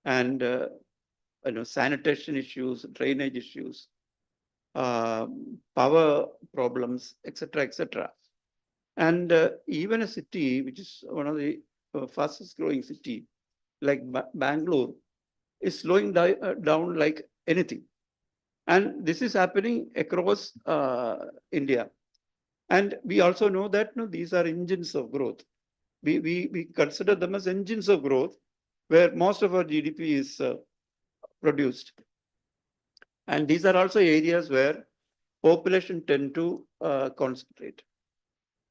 and sanitation issues, drainage issues, power problems, etc., etc. And even a city which is one of the fastest growing city, like Bangalore, is slowing down like anything. And this is happening across India. And we also know that these are engines of growth. We consider them as engines of growth, where most of our GDP is produced. And these are also areas where population tend to concentrate.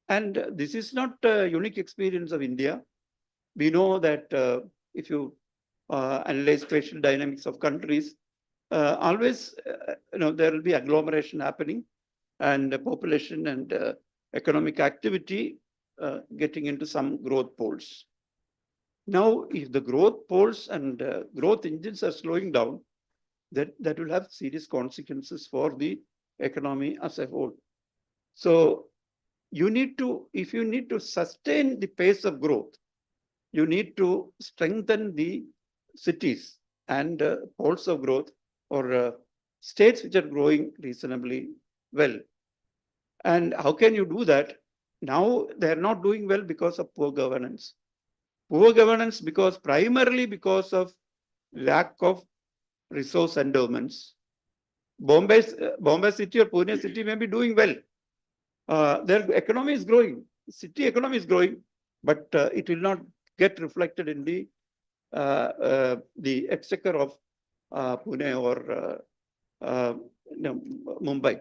And this is not a unique experience of India. We know that if you analyze spatial dynamics of countries, always there will be agglomeration happening and population and economic activity getting into some growth poles. Now, if the growth poles and growth engines are slowing down, that will have serious consequences for the economy as a whole. So if you need to sustain the pace of growth, you need to strengthen the cities and poles of growth or states which are growing reasonably well. And how can you do that? Now they're not doing well because of poor governance. Poor governance primarily because of lack of resource endowments. Bombay city or Pune city may be doing well. Their economy is growing. City economy is growing, but it will not get reflected in the exchequer of Pune or Mumbai.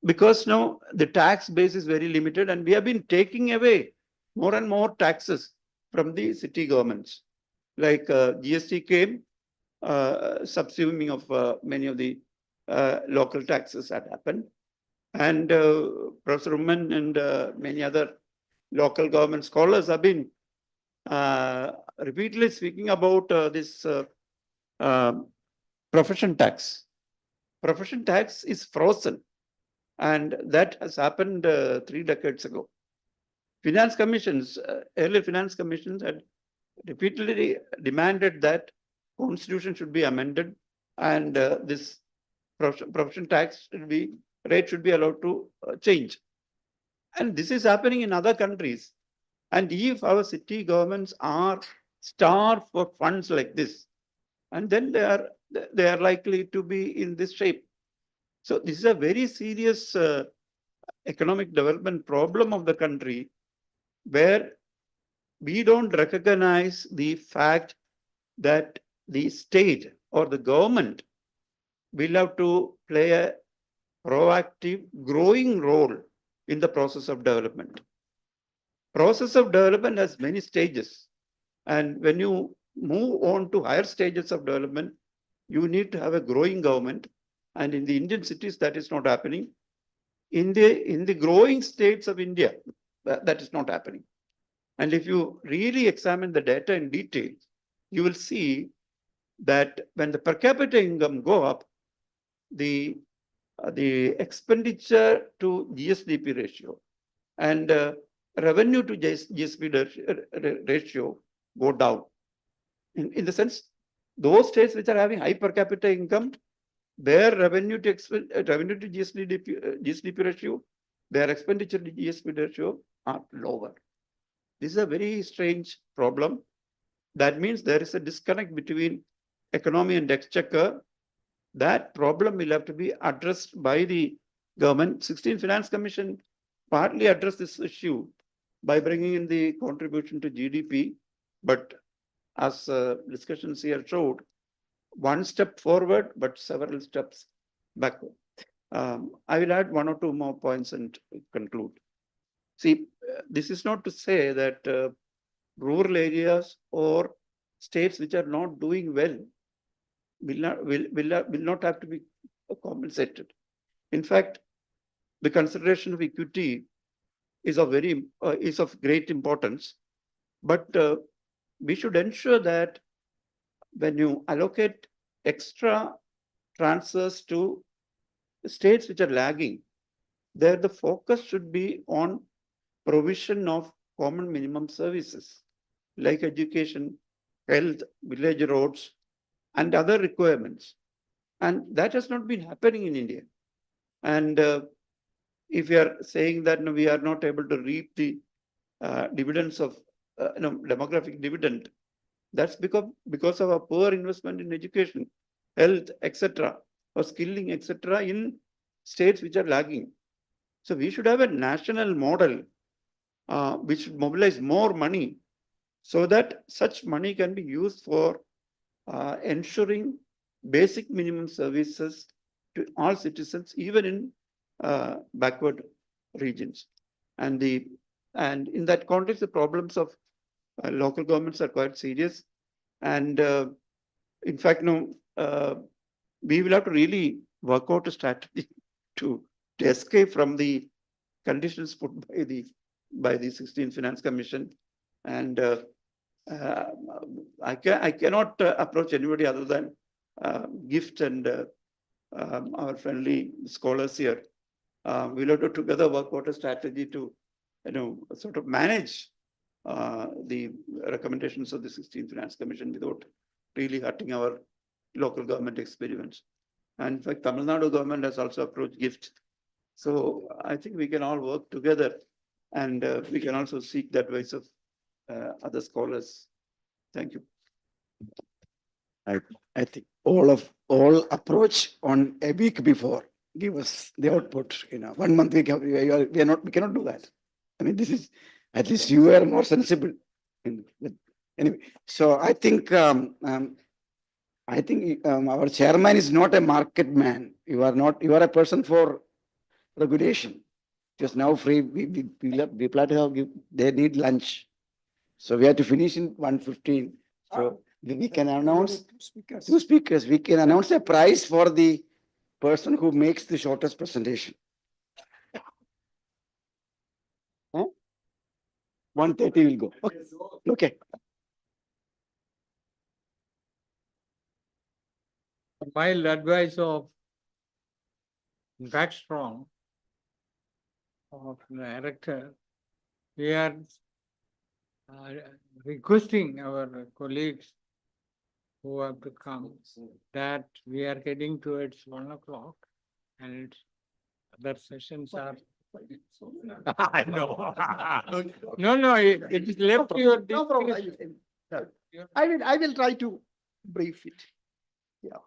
Because now the tax base is very limited, and we have been taking away more and more taxes from the city governments. Like GST came, subsuming of many of the local taxes that happened. And Professor Umman and many other local government scholars have been repeatedly speaking about this profession tax. Profession tax is frozen, and that has happened 3 decades ago. Finance commissions, earlier finance commissions had repeatedly demanded that constitution should be amended and this profession tax rate should be allowed to change. And this is happening in other countries. And if our city governments are starved for funds like this, and then they are likely to be in this shape. So this is a very serious economic development problem of the country, where we don't recognize the fact that the state or the government will have to play a proactive, growing role in the process of development. Process of development has many stages. And when you move on to higher stages of development, you need to have a growing government. And in the Indian cities, that is not happening. In the growing states of India, that is not happening. And if you really examine the data in detail, you will see that when the per capita income go up, the expenditure to GSDP ratio and revenue to GSP ratio go down. In the sense, those states which are having high per capita income, their revenue to GSDP ratio, their expenditure to GSP ratio are lower. This is a very strange problem. That means there is a disconnect between economy and exchequer. That problem will have to be addressed by the government. 16th Finance Commission partly addressed this issue by bringing in the contribution to GDP, but as discussions here showed, one step forward, but several steps backward. I will add one or two more points and conclude. See, this is not to say that rural areas or states which are not doing well will not have to be compensated. In fact, the consideration of equity is of great importance, but we should ensure that when you allocate extra transfers to states which are lagging, there the focus should be on provision of common minimum services like education, health, village roads, and other requirements. And that has not been happening in India. And if we are saying that we are not able to reap the dividends of demographic dividend, that's because of a poor investment in education, health, etc., or skilling, etc., in states which are lagging. So we should have a national model which should mobilize more money so that such money can be used for ensuring basic minimum services to all citizens, even in backward regions. And in that context, the problems of local governments are quite serious. And in fact, we will have to really work out a strategy to escape from the conditions put by the 16th Finance Commission. And I cannot approach anybody other than Gift and our friendly scholars here. We'll have to together work out a strategy to, sort of manage the recommendations of the 16th Finance Commission without really hurting our local government experiments. And in fact, Tamil Nadu government has also approached GIFT. So I think we can all work together, and we can also seek the advice of other scholars. Thank you. I think all approach on a week before give us the output. 1 month we cannot do that. I mean, this is, at least you are more sensible. Anyway, so I think our chairman is not a market man. You are a person for regulation. Just now free, they need lunch. So we have to finish in 1:15. So we can announce two speakers. We can announce a prize for the person who makes the shortest presentation. 1:30 will go. Okay. Mild advice of Back Strong of the director, we are requesting our colleagues who have to come that we are heading towards 1 o'clock and other sessions are. I know. No, it is left to your discretion. I will try to brief it. Yeah.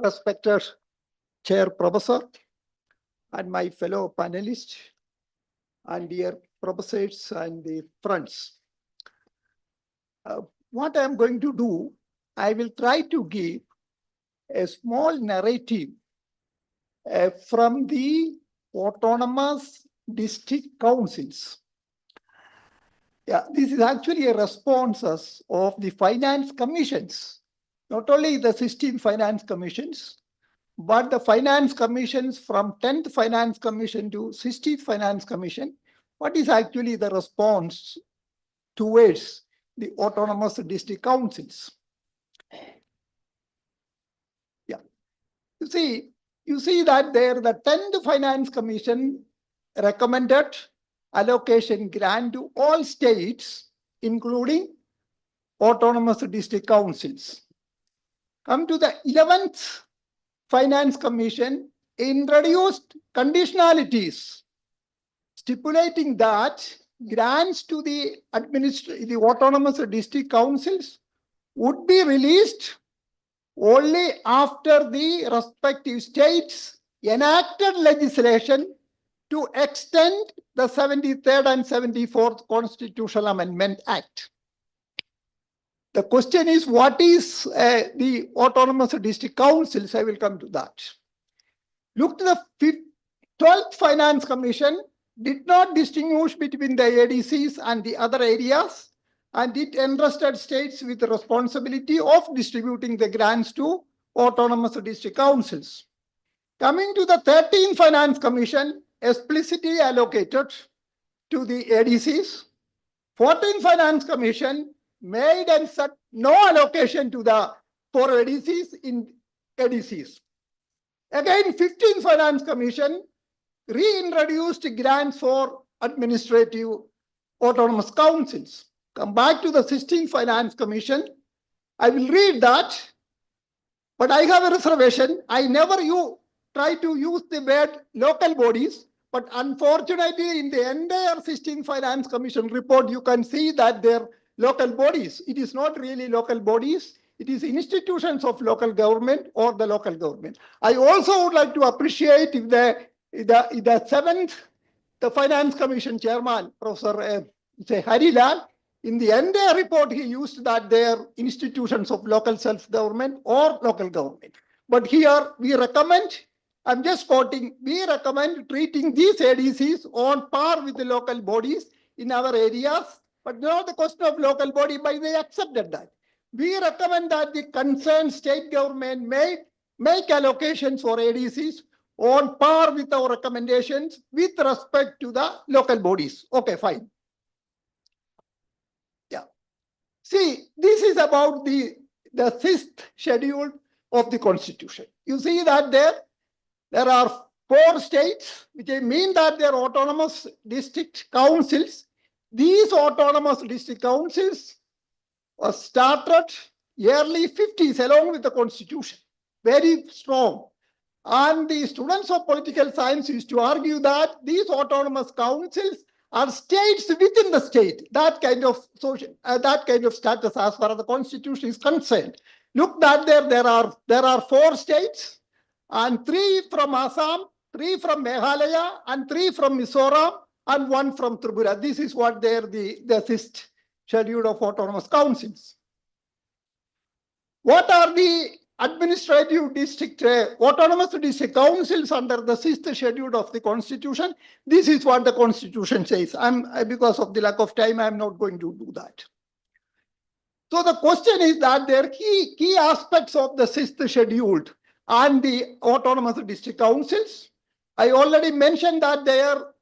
respected Chair Professor, and my fellow panelists, and dear professors and the friends. What I am going to do, I will try to give a small narrative from the autonomous district councils. Yeah, this is actually a responses of the finance commissions, not only the 16 finance commissions, but the finance commissions from 10th Finance Commission to 16th Finance Commission. What is actually the response towards the autonomous district councils? Yeah, you see that there the 10th Finance Commission recommended allocation grant to all states, including autonomous district councils. Come to the 11th Finance Commission, introduced conditionalities stipulating that grants to the autonomous district councils would be released only after the respective states enacted legislation to extend the 73rd and 74th Constitutional Amendment Act. The question is, what is the autonomous district councils? I will come to that. Look to the 12th Finance Commission, did not distinguish between the ADCs and the other areas, and it entrusted states with the responsibility of distributing the grants to autonomous district councils. Coming to the 13th Finance Commission, explicitly allocated to the ADCs. 14th Finance Commission made and set no allocation to the for ADCs in ADCs. Again, 15th Finance Commission reintroduced grants for administrative autonomous councils. Come back to the 16th Finance Commission. I will read that, but I have a reservation. I never try to use the word local bodies, but unfortunately in the entire 16th Finance Commission report, you can see that they're local bodies. It is not really local bodies. It is institutions of local government or the local government. I also would like to appreciate if the 7th, the Finance Commission Chairman, Professor Harilal, in the entire report, he used that they are institutions of local self-government or local government. But here we recommend, I'm just quoting, we recommend treating these ADCs on par with the local bodies in our areas, but not the question of local body, but they accepted that. We recommend that the concerned state government make allocations for ADCs on par with our recommendations with respect to the local bodies. Okay, fine. Yeah. See, this is about the 6th schedule of the Constitution. You see that there are 4 states, which mean that they are autonomous district councils. These autonomous district councils were started early 50s along with the Constitution, very strong. And the students of political science used to argue that these autonomous councils are states within the state. That kind of status as far as the Constitution is concerned. Look that there are 4 states, and 3 from Assam, 3 from Meghalaya, and 3 from Mizoram, and 1 from Tripura. This is what the 6th schedule of autonomous councils. What are the administrative district, autonomous district councils under the 6th schedule of the Constitution? This is what the Constitution says. Because of the lack of time, I'm not going to do that. So the question is that there are key aspects of the 6th schedule and the autonomous district councils. I already mentioned that there are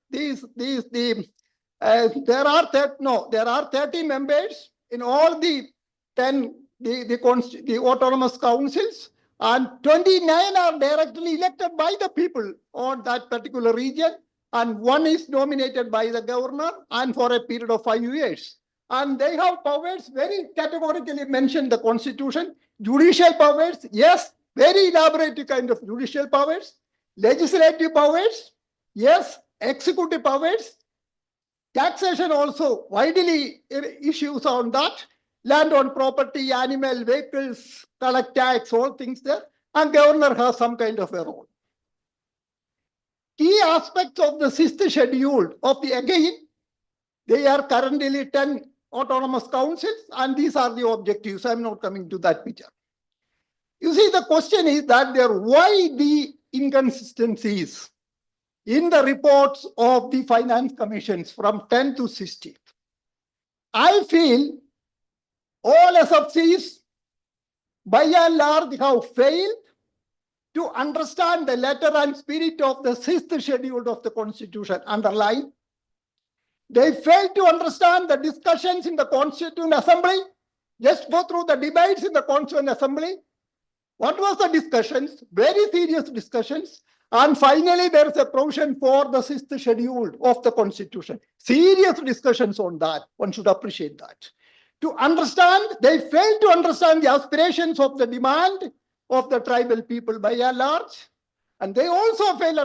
30 members in all the 10 the autonomous councils, and 29 are directly elected by the people on that particular region, and 1 is nominated by the governor and for a period of 5 years. And they have powers very categorically mentioned the Constitution. Judicial powers, yes, very elaborate kind of judicial powers. Legislative powers, yes. Executive powers. Taxation also, widely issues on that. Land on property, animal, vehicles, collect tax, all things there. and governor has some kind of a role. Key aspects of the sixth schedule of the again, they are currently 10 autonomous councils, and these are the objectives. I'm not coming to that picture. You see, the question is that why the inconsistencies in the reports of the finance commissions from 10 to 16. I feel all SFCs by and large have failed to understand the letter and spirit of the sixth schedule of the Constitution. Underline, they failed to understand the discussions in the Constituent Assembly. Just go through the debates in the Constituent Assembly. What was the discussions? Very serious discussions. And finally, there is a provision for the sixth schedule of the Constitution. Serious discussions on that. One should appreciate that. To understand, they failed to understand the aspirations of the demand of the tribal people by and large. And they also failed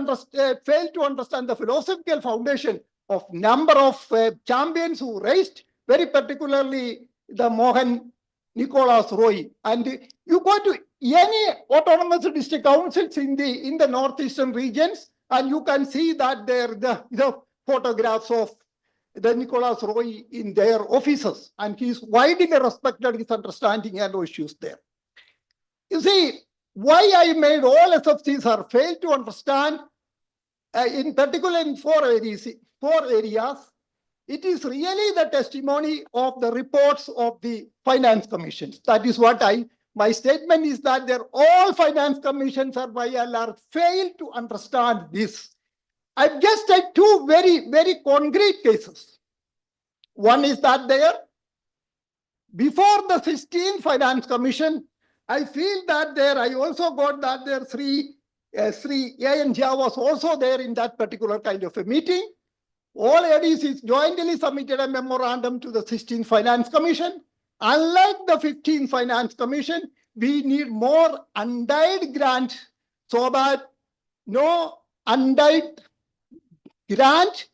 to understand the philosophical foundation of number of champions who raised, very particularly the Mohan Nicholas Roy. And you go to any autonomous district councils in the northeastern regions, and you can see that there the photographs of the Nicholas Roy in their offices, and he's widely respected, his understanding and issues there. You see, why I made all SFCs are failed to understand, in particular in four areas, it is really the testimony of the reports of the finance commissions. That is what my statement is that all finance commissions are by and large failed to understand this. I've just take two very, very concrete cases. One is that before the 16th Finance Commission, I feel that I also got that Sri A.N. Jha was also there in that particular kind of a meeting. All ADCs jointly submitted a memorandum to the 16th Finance Commission. Unlike the 15th Finance Commission, we need more undied grant so that no undied grant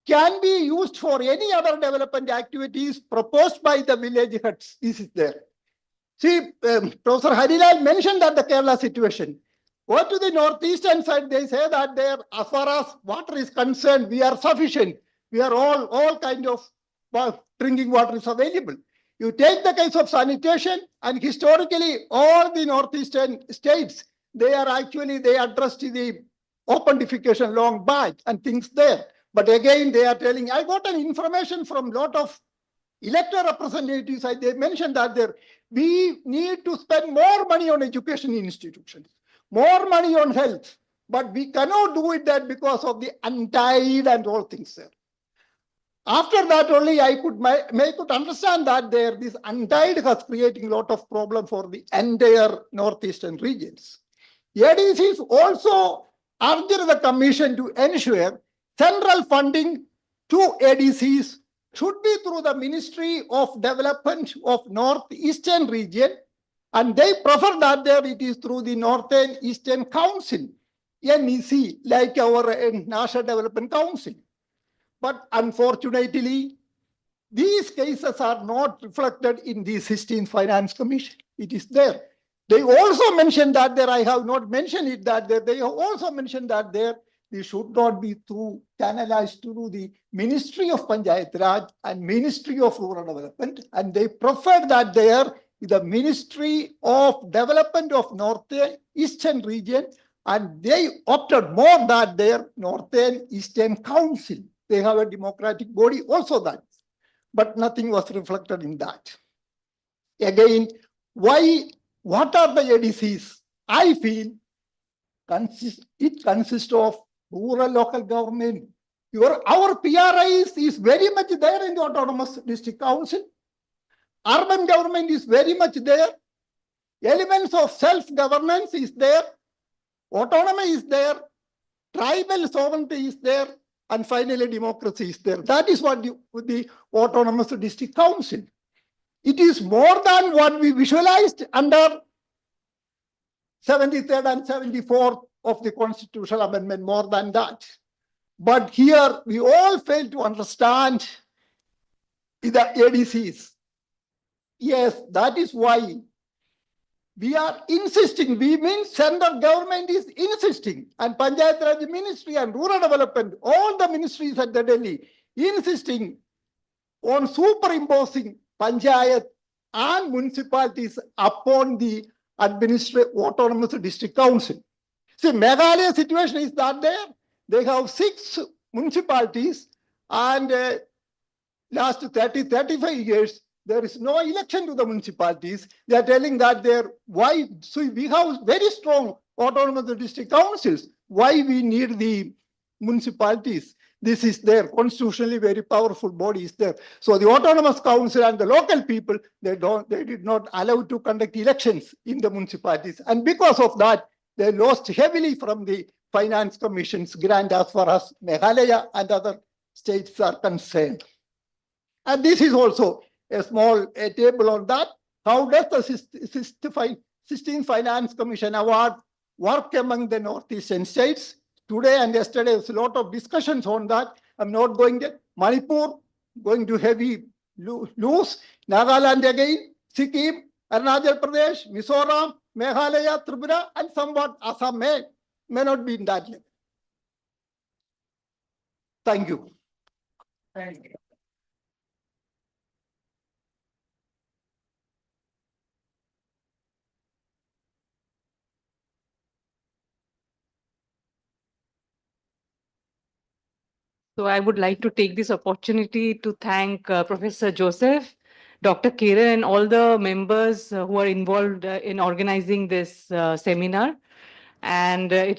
can be used for any other development activities proposed by the village heads. This is there. See, Professor Harilal mentioned that the Kerala situation. Go to the northeastern side, they say that there, as far as water is concerned, we are sufficient. We are all kind of drinking water is available. You take the case of sanitation, and historically, all the northeastern states, they addressed the open defecation long back and things there. But again, they are telling, I got an information from a lot of elected representatives, they mentioned that we need to spend more money on education institutions, more money on health, but we cannot do it that because of the untied and all things there. After that only I could understand that this untied has creating a lot of problem for the entire northeastern regions. ADCs also urged the commission to ensure central funding to ADCs should be through the Ministry of Development of Northeastern Region, and they prefer that it is through the Northern Eastern Council, NEC, like our National Development Council. But unfortunately, these cases are not reflected in the 16th Finance Commission. It is there. They also mentioned that I have not mentioned it, that they have also mentioned that they should not be channelized through the Ministry of Panchayat Raj and Ministry of Rural Development, and they prefer that the Ministry of Development of Northern Eastern Region, and they opted more that Northern Eastern Council. They have a democratic body also that, but nothing was reflected in that. Again, what are the ADCs? I feel it consists of rural local government. Our PRIs is very much there in the Autonomous District Council. Urban government is very much there. Elements of self-governance is there. Autonomy is there. Tribal sovereignty is there. And finally, democracy is there. That is what the Autonomous District Council. It is more than what we visualized under 73rd and 74th of the Constitutional Amendment, more than that. But here, we all fail to understand the ADCs. Yes, that is why we are insisting, we mean central government is insisting, and Panchayat Raj Ministry and Rural Development, all the ministries at the Delhi, insisting on superimposing Panchayat and municipalities upon the autonomous district council. See, Meghalaya situation is that they have 6 municipalities, and last 35 years, there is no election to the municipalities. They are telling that why, so we have very strong autonomous district councils. Why we need the municipalities? This is their constitutionally very powerful body is there. So the autonomous council and the local people, they did not allow to conduct elections in the municipalities. And because of that, they lost heavily from the finance commission's grant as far as Meghalaya and other states are concerned. And this is also a small table on that. How does the 16th Finance Commission Award work among the Northeastern states? Today and yesterday, there's a lot of discussions on that. I'm not going to. Manipur, going to heavy lose. Nagaland again, Sikkim, Arunachal Pradesh, Mizoram, Meghalaya, Tripura, and somewhat Assam may not be in that level. Thank you. Thank you. So I would like to take this opportunity to thank Professor Joseph, Dr. Kira, and all the members who are involved in organizing this seminar. And it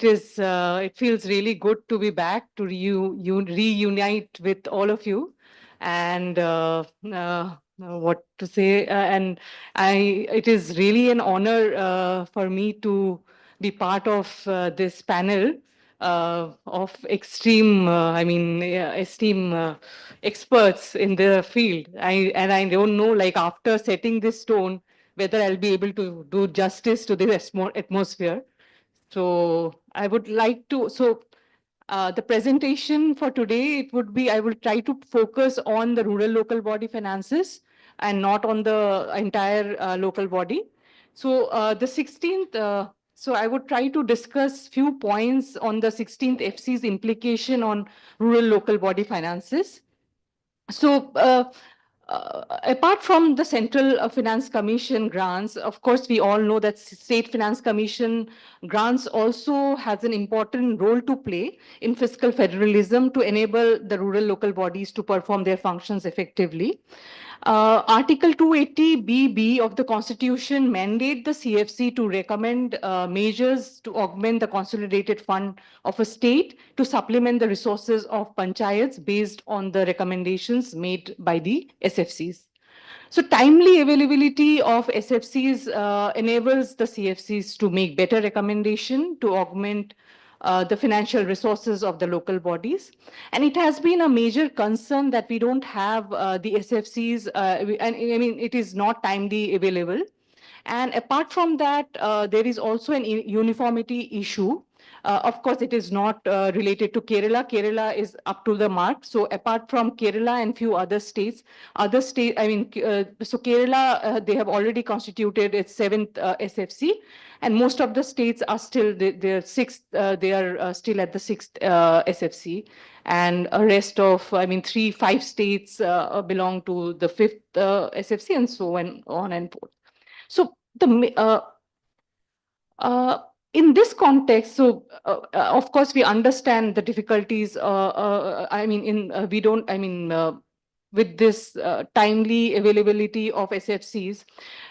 feels really good to be back to reunite with all of you. And what to say? And it is really an honor for me to be part of this panel of esteemed experts in the field. I don't know, like after setting this tone, whether I'll be able to do justice to this atmosphere. So I would like to, the presentation for today, I will try to focus on the rural local body finances and not on the entire local body. So the 16th, so I would try to discuss few points on the 16th FC's implication on rural local body finances. So apart from the Central Finance Commission grants, of course, we all know that State Finance Commission grants also has an important role to play in fiscal federalism to enable the rural local bodies to perform their functions effectively. Article 280BB of the Constitution mandate the CFC to recommend measures to augment the consolidated fund of a state to supplement the resources of panchayats based on the recommendations made by the SFCs. So timely availability of SFCs enables the CFCs to make better recommendation to augment the financial resources of the local bodies. And it has been a major concern that we don't have the SFCs, it is not timely available. And apart from that, there is also an uniformity issue. Of course, it is not related to Kerala. Kerala is up to the mark. So apart from Kerala and few other states, so Kerala, they have already constituted its 7th SFC, and most of the states are still, they're 6th, they are still at the 6th SFC. And a rest of, 5 states belong to the 5th SFC, and so on and forth. So in this context, so of course we understand the difficulties. With this timely availability of SFCs,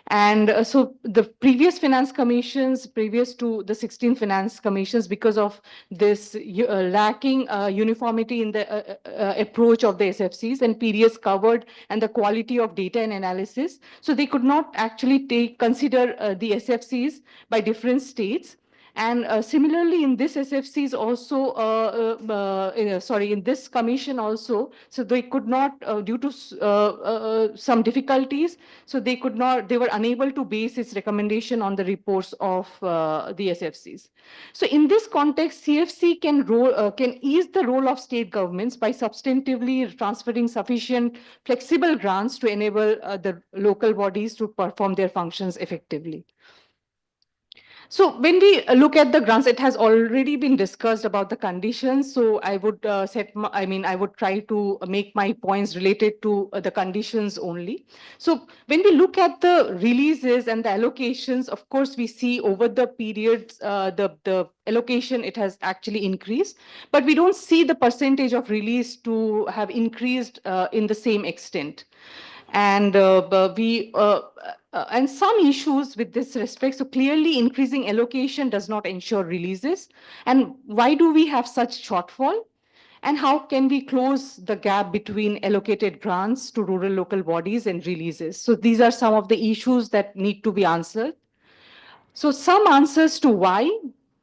and so the previous finance commissions, previous to the 16 finance commissions, because of this lacking uniformity in the approach of the SFCs and periods covered and the quality of data and analysis, so they could not actually consider the SFCs by different states. And similarly, in this SFCs also, in this commission also, so they could not, due to some difficulties, so they were unable to base its recommendation on the reports of the SFCs. So in this context, CFC can ease the role of state governments by substantively transferring sufficient flexible grants to enable the local bodies to perform their functions effectively. So when we look at the grants, it has already been discussed about the conditions. So I would I would try to make my points related to the conditions only. So when we look at the releases and the allocations, of course, we see over the periods, the allocation, it has actually increased, but we don't see the percentage of release to have increased in the same extent. And and some issues with this respect. So clearly increasing allocation does not ensure releases. And why do we have such shortfall? And how can we close the gap between allocated grants to rural local bodies and releases? So these are some of the issues that need to be answered. So some answers to why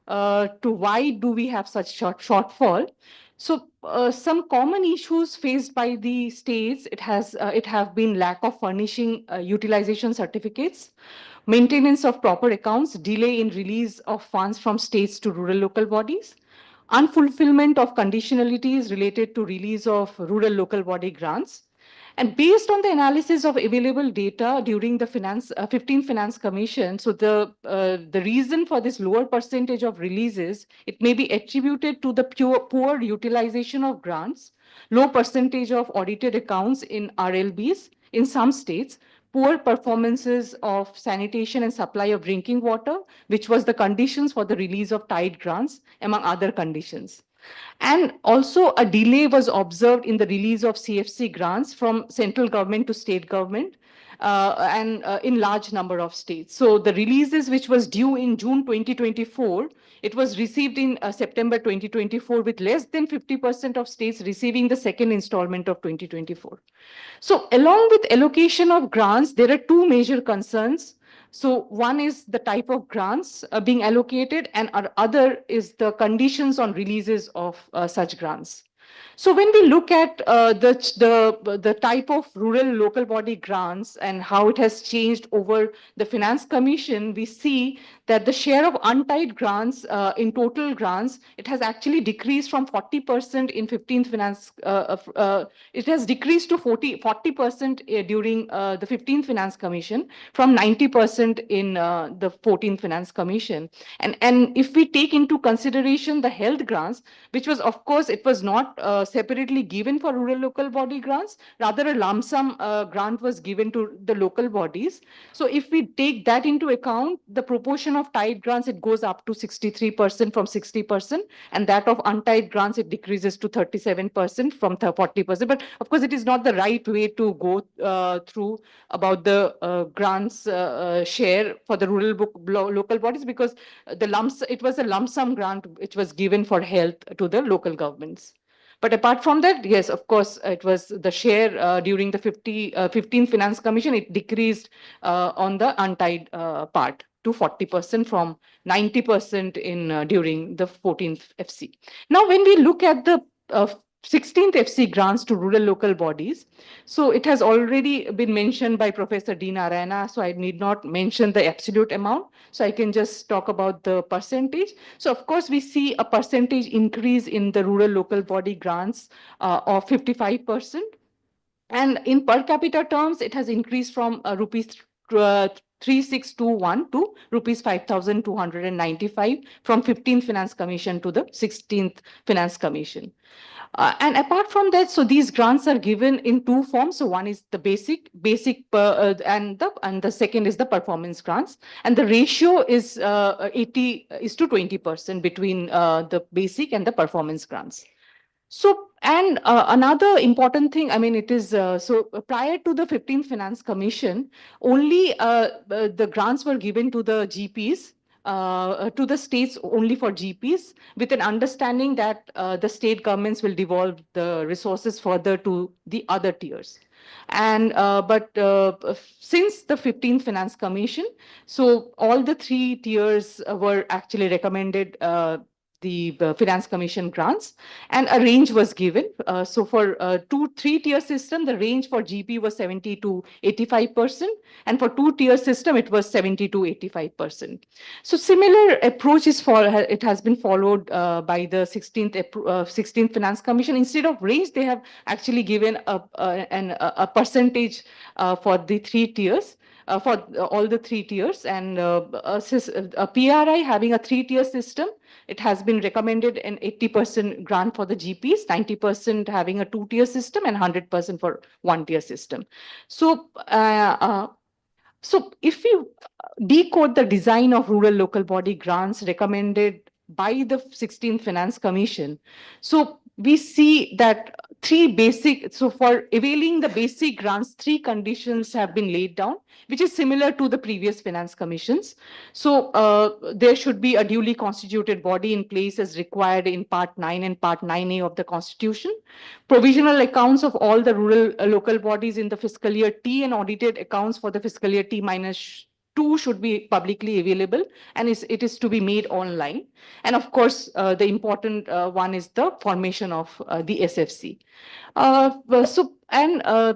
do we have such shortfall? So some common issues faced by the states, it have been lack of furnishing utilization certificates, maintenance of proper accounts, delay in release of funds from states to rural local bodies, unfulfillment of conditionalities related to release of rural local body grants. And based on the analysis of available data during the 15th Finance Commission, so the reason for this lower percentage of releases, it may be attributed to the poor utilization of grants, low percentage of audited accounts in RLBs in some states, poor performances of sanitation and supply of drinking water, which was the conditions for the release of tide grants, among other conditions. And also a delay was observed in the release of CFC grants from central government to state government and in large number of states. So the releases which was due in June 2024, it was received in September 2024 with less than 50% of states receiving the second installment of 2024. So along with allocation of grants, there are two major concerns. So one is the type of grants being allocated, and other is the conditions on releases of such grants. So when we look at the type of rural local body grants and how it has changed over the Finance Commission, we see that the share of untied grants in total grants, it has actually decreased from 40% in 15th Finance, it has decreased to 40% during the 15th Finance Commission from 90% in the 14th Finance Commission. And if we take into consideration the health grants, which was, of course, it was not separately given for rural local body grants, rather a lump sum grant was given to the local bodies. So if we take that into account, the proportion of tied grants, it goes up to 63% from 60%, and that of untied grants, it decreases to 37% from 40%. But of course, it is not the right way to go through about the grants share for the rural local bodies, because it was a lump sum grant which was given for health to the local governments. But apart from that, yes, of course, it was the share during the 15th Finance Commission, it decreased on the untied part to 40% from 90% in during the 14th FC. Now, when we look at the 16th FC grants to rural local bodies, so it has already been mentioned by Professor D. Narayana, so I need not mention the absolute amount. So I can just talk about the percentage. So of course, we see a percentage increase in the rural local body grants of 55%. And in per capita terms, it has increased from rupees 3621 to rupees 5,295 from 15th Finance Commission to the 16th Finance Commission. And apart from that, so these grants are given in two forms. So one is the basic, and the second is the performance grants. And the ratio is 80 is to 20% between the basic and the performance grants. So, and another important thing, I mean, it is, so prior to the 15th Finance Commission, only the grants were given to the GPs, to the states only for GPs, with an understanding that the state governments will devolve the resources further to the other tiers. And but since the 15th Finance Commission, so all the three tiers were actually recommended the Finance Commission grants, and a range was given. So for 3-tier system, the range for GP was 70 to 85%, and for 2-tier system, it was 70 to 85%. So similar approach is it has been followed by the 16th Finance Commission. Instead of range, they have actually given a percentage for the 3 tiers. for all the 3 tiers, and a PRI having a 3-tier system. It has been recommended an 80% grant for the GPs, 90% having a 2-tier system, and 100% for 1-tier system. So, so if we decode the design of rural local body grants recommended by the 16th Finance Commission, so we see that so for availing the basic grants, 3 conditions have been laid down, which is similar to the previous finance commissions. So there should be a duly constituted body in place as required in Part 9 and Part 9A of the Constitution. Provisional accounts of all the rural local bodies in the fiscal year T and audited accounts for the fiscal year T-2 should be publicly available, and it is to be made online. And of course, the important one is the formation of the SFC.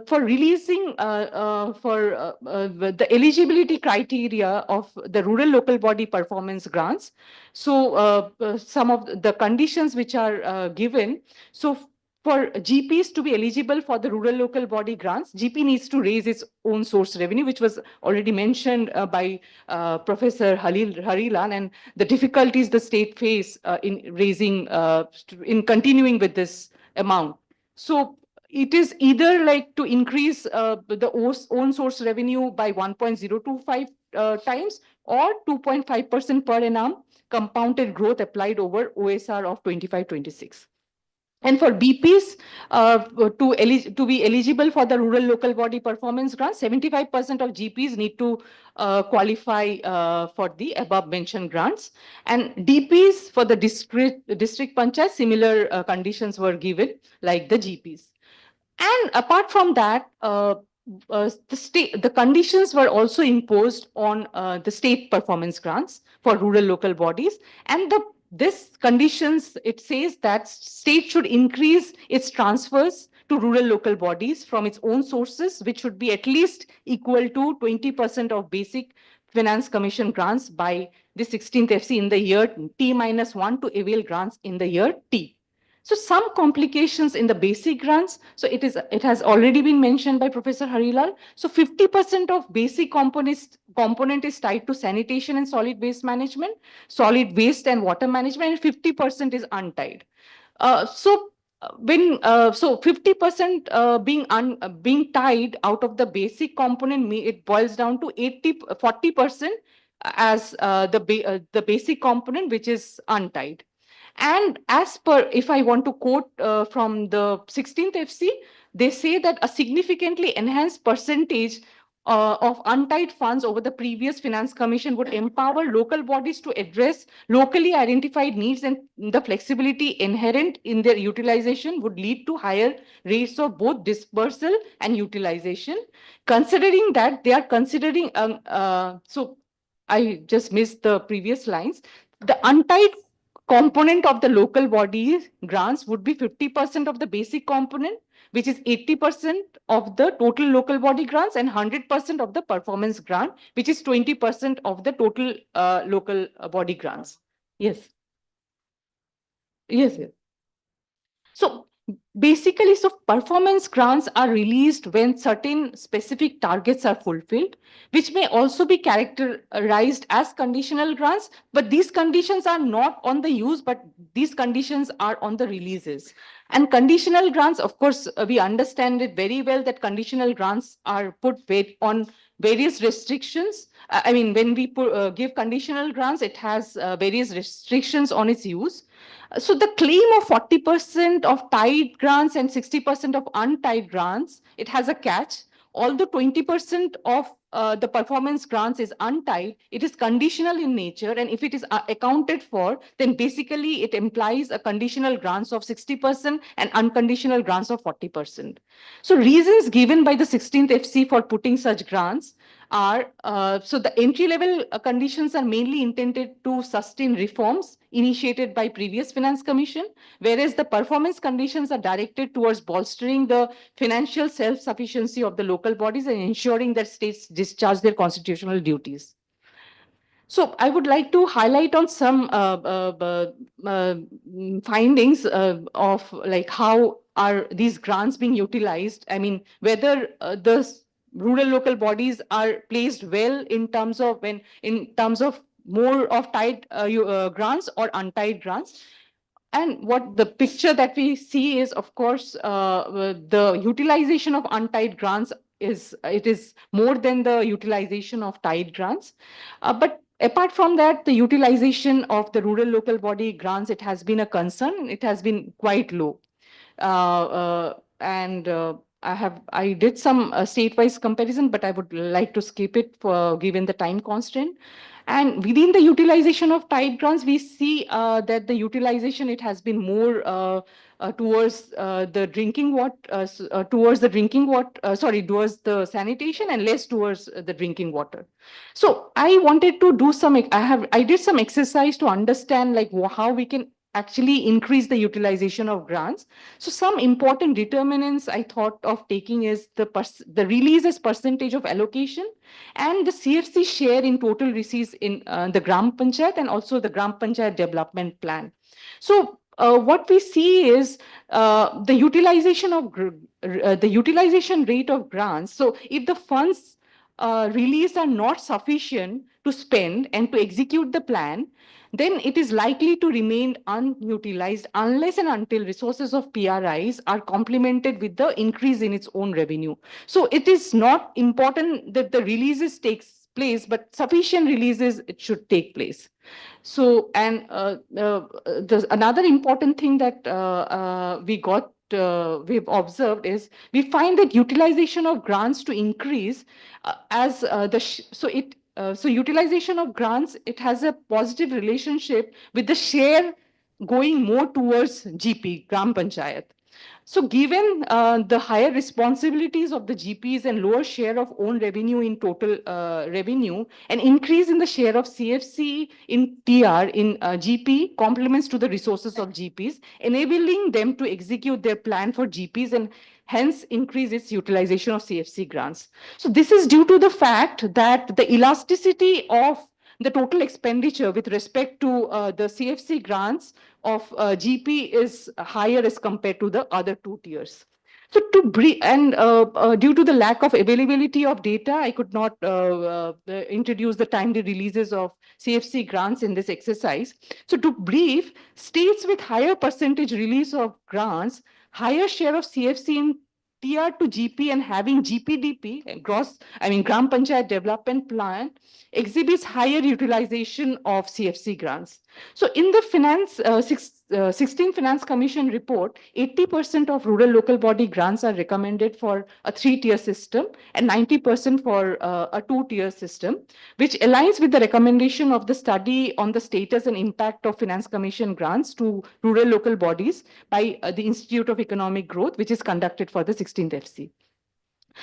For releasing the eligibility criteria of the rural local body performance grants, so some of the conditions which are given, so for GPs to be eligible for the rural local body grants, GP needs to raise its own source revenue, which was already mentioned by Professor Harilan, and the difficulties the state face in raising, in continuing with this amount. So it is either like to increase the own source revenue by 1.025 times or 2.5% per annum compounded growth applied over OSR of 25-26. And for BPs, to be eligible for the rural local body performance grant, 75% of GPs need to qualify for the above mentioned grants. And DPs for the district panchayat, similar conditions were given like the GPs. And apart from that, the conditions were also imposed on the state performance grants for rural local bodies, and this conditions, it says that state should increase its transfers to rural local bodies from its own sources, which should be at least equal to 20% of basic finance commission grants by the 16th FC in the year T-1 to avail grants in the year T. So some complications in the basic grants. So it has already been mentioned by Professor Harilal. So 50% of basic component is tied to sanitation and solid waste management, solid waste and water management, and 50% is untied. So 50% being tied out of the basic component, it boils down to 40% as the basic component, which is untied. And as per, if I want to quote from the 16th FC, they say that a significantly enhanced percentage of untied funds over the previous finance commission would empower local bodies to address locally identified needs, and the flexibility inherent in their utilization would lead to higher rates of both dispersal and utilization. Considering that they are considering, so I just missed the previous lines. The untied component of the local body grants would be 50% of the basic component, which is 80% of the total local body grants, and 100% of the performance grant, which is 20% of the total local body grants. Yes. Yes, yes. So basically, so performance grants are released when certain specific targets are fulfilled, which may also be characterized as conditional grants, but these conditions are not on the use, but these conditions are on the releases. And conditional grants, of course, we understand it very well that conditional grants are put on various restrictions. I mean, when we give conditional grants, it has various restrictions on its use. So the claim of 40% of tied grants and 60% of untied grants, it has a catch. Although 20% of the performance grants is untied, it is conditional in nature. And if it is accounted for, then basically it implies a conditional grants of 60% and unconditional grants of 40%. So reasons given by the 16th FC for putting such grants are, so the entry-level conditions are mainly intended to sustain reforms initiated by previous finance commission, whereas the performance conditions are directed towards bolstering the financial self-sufficiency of the local bodies and ensuring that states discharge their constitutional duties. So I would like to highlight on some findings of like how are these grants being utilized. I mean, whether rural local bodies are placed well in terms of more of tied grants or untied grants. And what the picture that we see is, of course, the utilization of untied grants is more than the utilization of tied grants. But apart from that, the utilization of the rural local body grants, it has been a concern. It has been quite low. And I did some state-wise comparison, but I would like to skip it for given the time constraint. And within the utilization of tied grants, we see that the utilization, it has been more towards the drinking water, towards the sanitation, and less towards the drinking water. So I wanted to do I did some exercise to understand like how we can actually increase the utilization of grants. So some important determinants I thought of taking is the releases percentage of allocation and the CFC share in total receipts in the Gram Panchayat and also the Gram Panchayat development plan. So what we see is the utilization rate of grants. So if the funds released are not sufficient to spend and to execute the plan, then it is likely to remain unutilized unless and until resources of PRIs are complemented with the increase in its own revenue. So it is not important that the releases takes place, but sufficient releases it should take place. So, and there's another important thing that we've observed is we find that utilization of grants to increase so utilization of grants, it has a positive relationship with the share going more towards GP, Gram Panchayat. So given the higher responsibilities of the GPs and lower share of own revenue in total revenue, an increase in the share of CFC in TR in GP complements to the resources of GPs, enabling them to execute their plan for GPs and hence increase its utilization of CFC grants. So this is due to the fact that the elasticity of the total expenditure with respect to the CFC grants of GP is higher as compared to the other two tiers. So due to the lack of availability of data, I could not introduce the timely releases of CFC grants in this exercise. So to brief, states with higher percentage release of grants, higher share of CFC in TR to GP and having GPDP, Gram Panchayat Development Plan, exhibits higher utilization of CFC grants. So in the 16th Finance Commission report, 80% of rural local body grants are recommended for a 3-tier system and 90% for a 2-tier system, which aligns with the recommendation of the study on the status and impact of Finance Commission grants to rural local bodies by the Institute of Economic Growth, which is conducted for the 16th FC.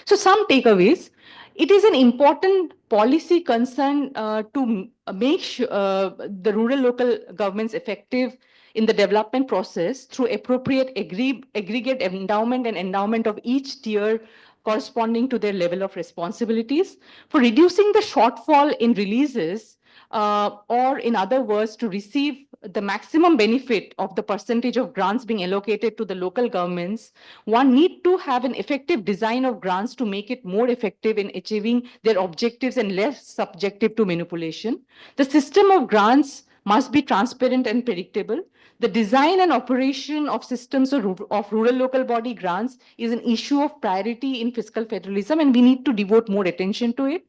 So some takeaways. It is an important policy concern to make the rural local governments effective in the development process through appropriate aggregate endowment and endowment of each tier corresponding to their level of responsibilities, for reducing the shortfall in releases, or in other words, to receive the maximum benefit of the percentage of grants being allocated to the local governments. One need to have an effective design of grants to make it more effective in achieving their objectives and less subjective to manipulation. The system of grants must be transparent and predictable. The design and operation of systems of rural local body grants is an issue of priority in fiscal federalism, and we need to devote more attention to it.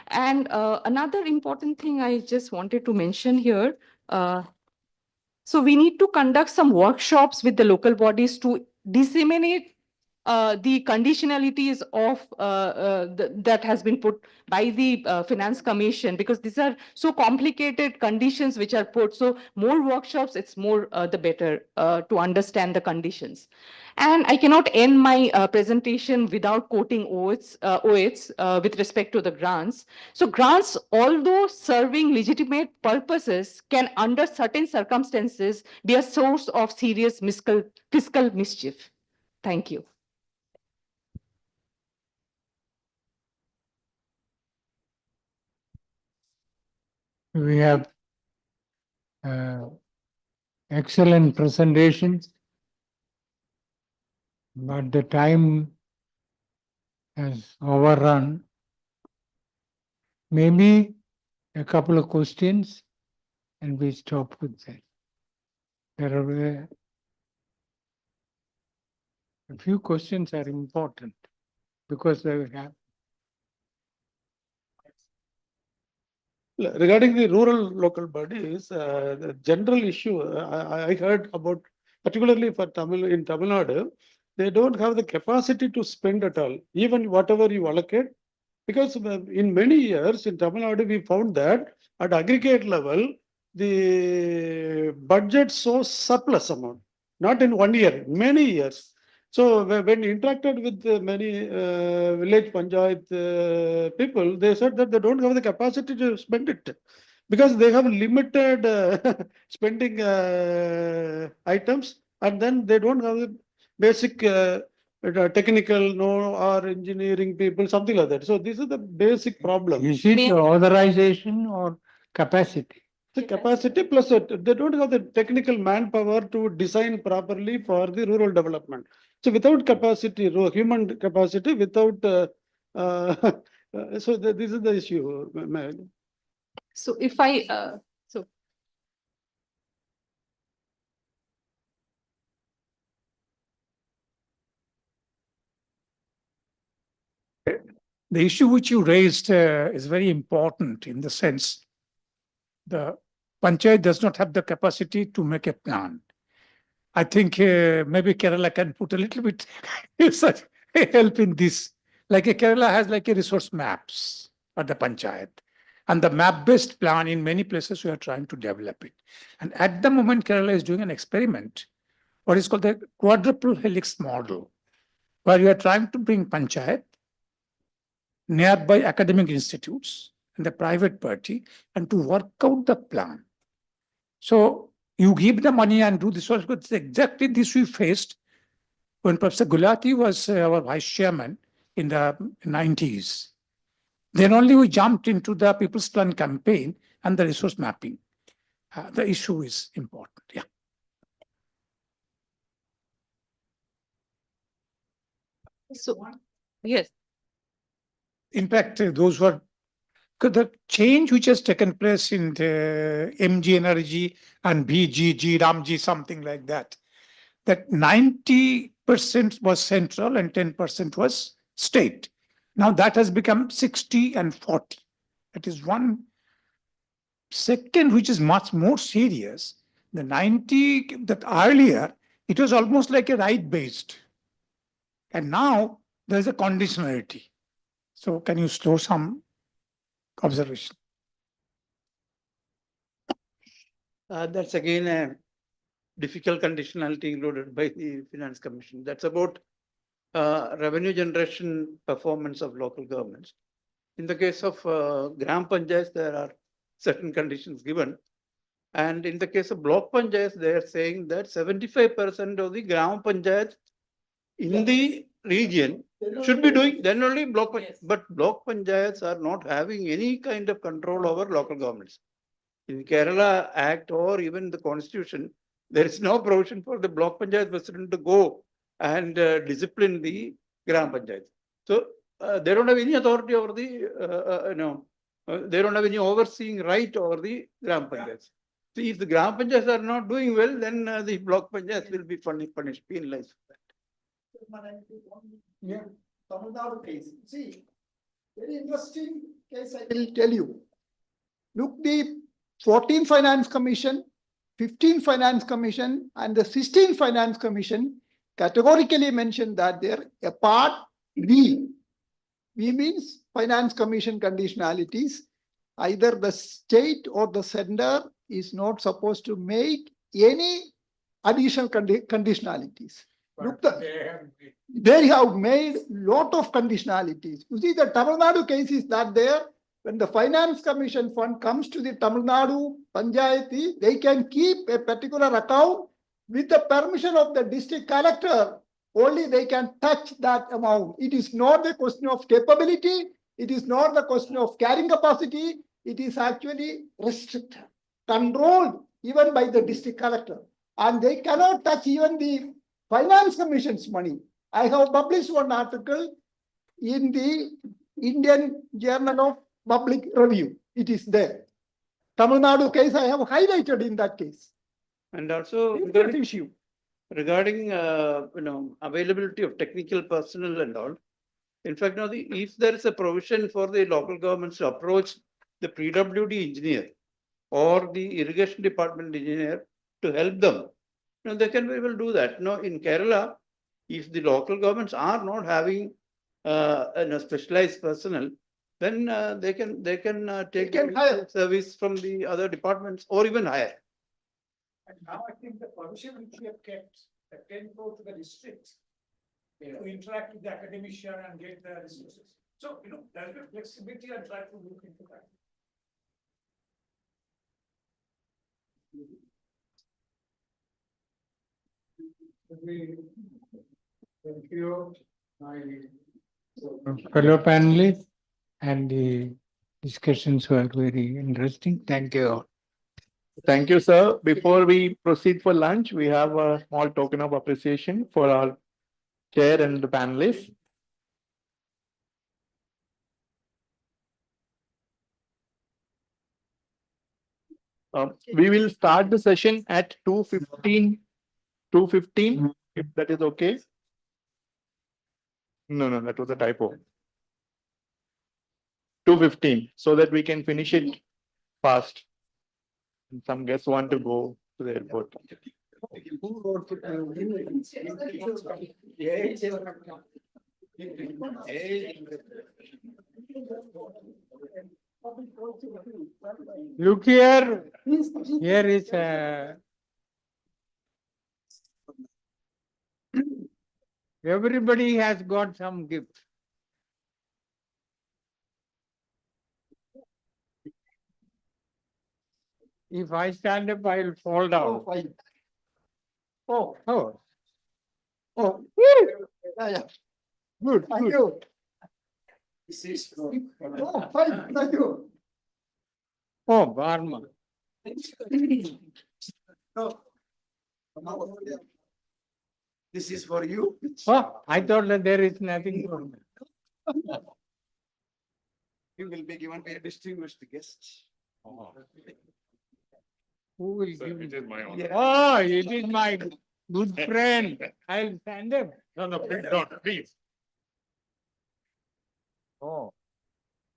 And another important thing I just wanted to mention here, so we need to conduct some workshops with the local bodies to disseminate the conditionalities of that has been put by the Finance Commission, because these are so complicated conditions which are put. So more workshops, it's more the better to understand the conditions. And I cannot end my presentation without quoting OETs with respect to the grants. So grants, although serving legitimate purposes, can under certain circumstances be a source of serious fiscal mischief. Thank you. We have excellent presentations, but the time has overrun. Maybe a couple of questions and we stop with that. There are a few questions are important because they have. Regarding the rural local bodies, the general issue I heard about, particularly for in Tamil Nadu, they don't have the capacity to spend at all, even whatever you allocate. Because in many years in Tamil Nadu, we found that at aggregate level, the budget shows surplus amount, not in 1 year, many years. So when interacted with many village panchayat people, they said that they don't have the capacity to spend it because they have limited spending items, and then they don't have the basic technical or engineering people, something like that. So this is the basic problem. Is it authorization or capacity? The capacity plus they don't have the technical manpower to design properly for the rural development. So without capacity, human capacity, without so this is the issue. So if I, so The issue which you raised is very important in the sense the panchayat does not have the capacity to make a plan. I think maybe Kerala can put a little bit such help in this. Like Kerala has like a resource maps at the panchayat. And the map-based plan in many places we are trying to develop it. And at the moment, Kerala is doing an experiment, what is called the quadruple helix model, where you are trying to bring panchayat, nearby academic institutes, and the private party, and to work out the plan. So you give the money and do this. It's exactly this we faced when Professor Gulati was our vice chairman in the 90s. Then only we jumped into the People's Plan campaign and the resource mapping. The issue is important. Yeah. so yes. In fact, those were the change which has taken place in the MG Energy and BGG, Ramji, something like that. That 90% was central and 10% was state. Now that has become 60 and 40. That is one. Second, which is much more serious, the 90 that earlier, it was almost like a right-based. And now there's a conditionality. So can you throw some observation? That's again a difficult conditionality included by the Finance Commission. That's about revenue generation performance of local governments. In the case of Gram Panchayats, there are certain conditions given. And in the case of block panchayats, they are saying that 75% of the Gram Panchayats in the region should be doing, then only block panchayats. But block panchayats are not having any kind of control over local governments. In Kerala Act or even the Constitution, there is no provision for the block panchayat president to go and discipline the Gram Panchayats. So they don't have any authority over the, they don't have any overseeing right over the Gram Panchayats. So if the Gram Panchayats are not doing well, then the block panchayats will be punished, penalized for that. Yeah, Tamil Nadu case. See, very interesting case I will tell you. Look, the 14 Finance Commission, 15 Finance Commission, and the 16 Finance Commission categorically mentioned that they're a part B. B means Finance Commission conditionalities. Either the state or the center is not supposed to make any additional conditionalities. Look, they have made lot of conditionalities. You see, the Tamil Nadu case is that there, when the Finance Commission fund comes to the Tamil Nadu Panchayati, they can keep a particular account with the permission of the district collector. Only they can touch that amount. It is not the question of capability. It is not the question of carrying capacity. It is actually restricted, controlled even by the district collector. And they cannot touch even the Finance Commission's money. I have published one article in the Indian Journal of Public Review. It is there. Tamil Nadu case I have highlighted in that case. And also In that issue. regarding, availability of technical personnel and all. In fact, now if there is a provision for the local governments to approach the PWD engineer or the irrigation department engineer to help them, they can be able to do that. In Kerala, if the local governments are not having specialized personnel, then they can take can hire. service from the other departments or even hire. And now I think the provision which we have kept, that can go to the districts to interact with the academician and get the resources. So, there's a flexibility and try to look into that. Thank you, my fellow panelists, and the discussions were very interesting. Thank you all. Thank you, sir. Before we proceed for lunch, we have a small token of appreciation for our chair and the panelists. We will start the session at 2:15, if that is okay. No, that was a typo. 2:15, so that we can finish it fast. Some guests want to go to the airport. Look here, here is everybody has got some gift. If I stand up, I will fall down. Fine. Oh, Oh, yeah. good, Thank good. you. Oh, fine, thank you. Oh, Barma. This is for you. Oh, I thought that there is nothing for me. You will be given by a distinguished guest. Who will give me? Oh, it is my good friend. I'll stand up. No, please don't, please. Oh.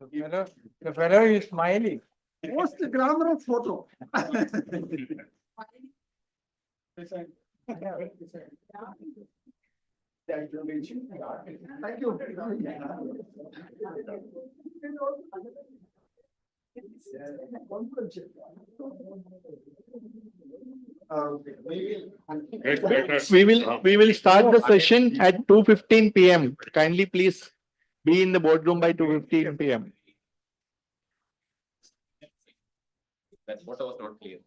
The fellow is smiling. What's the grammar of photo? Thank you. We will start the session at 2:15 PM. Kindly please be in the boardroom by 2:15 PM. That's what I was not clear.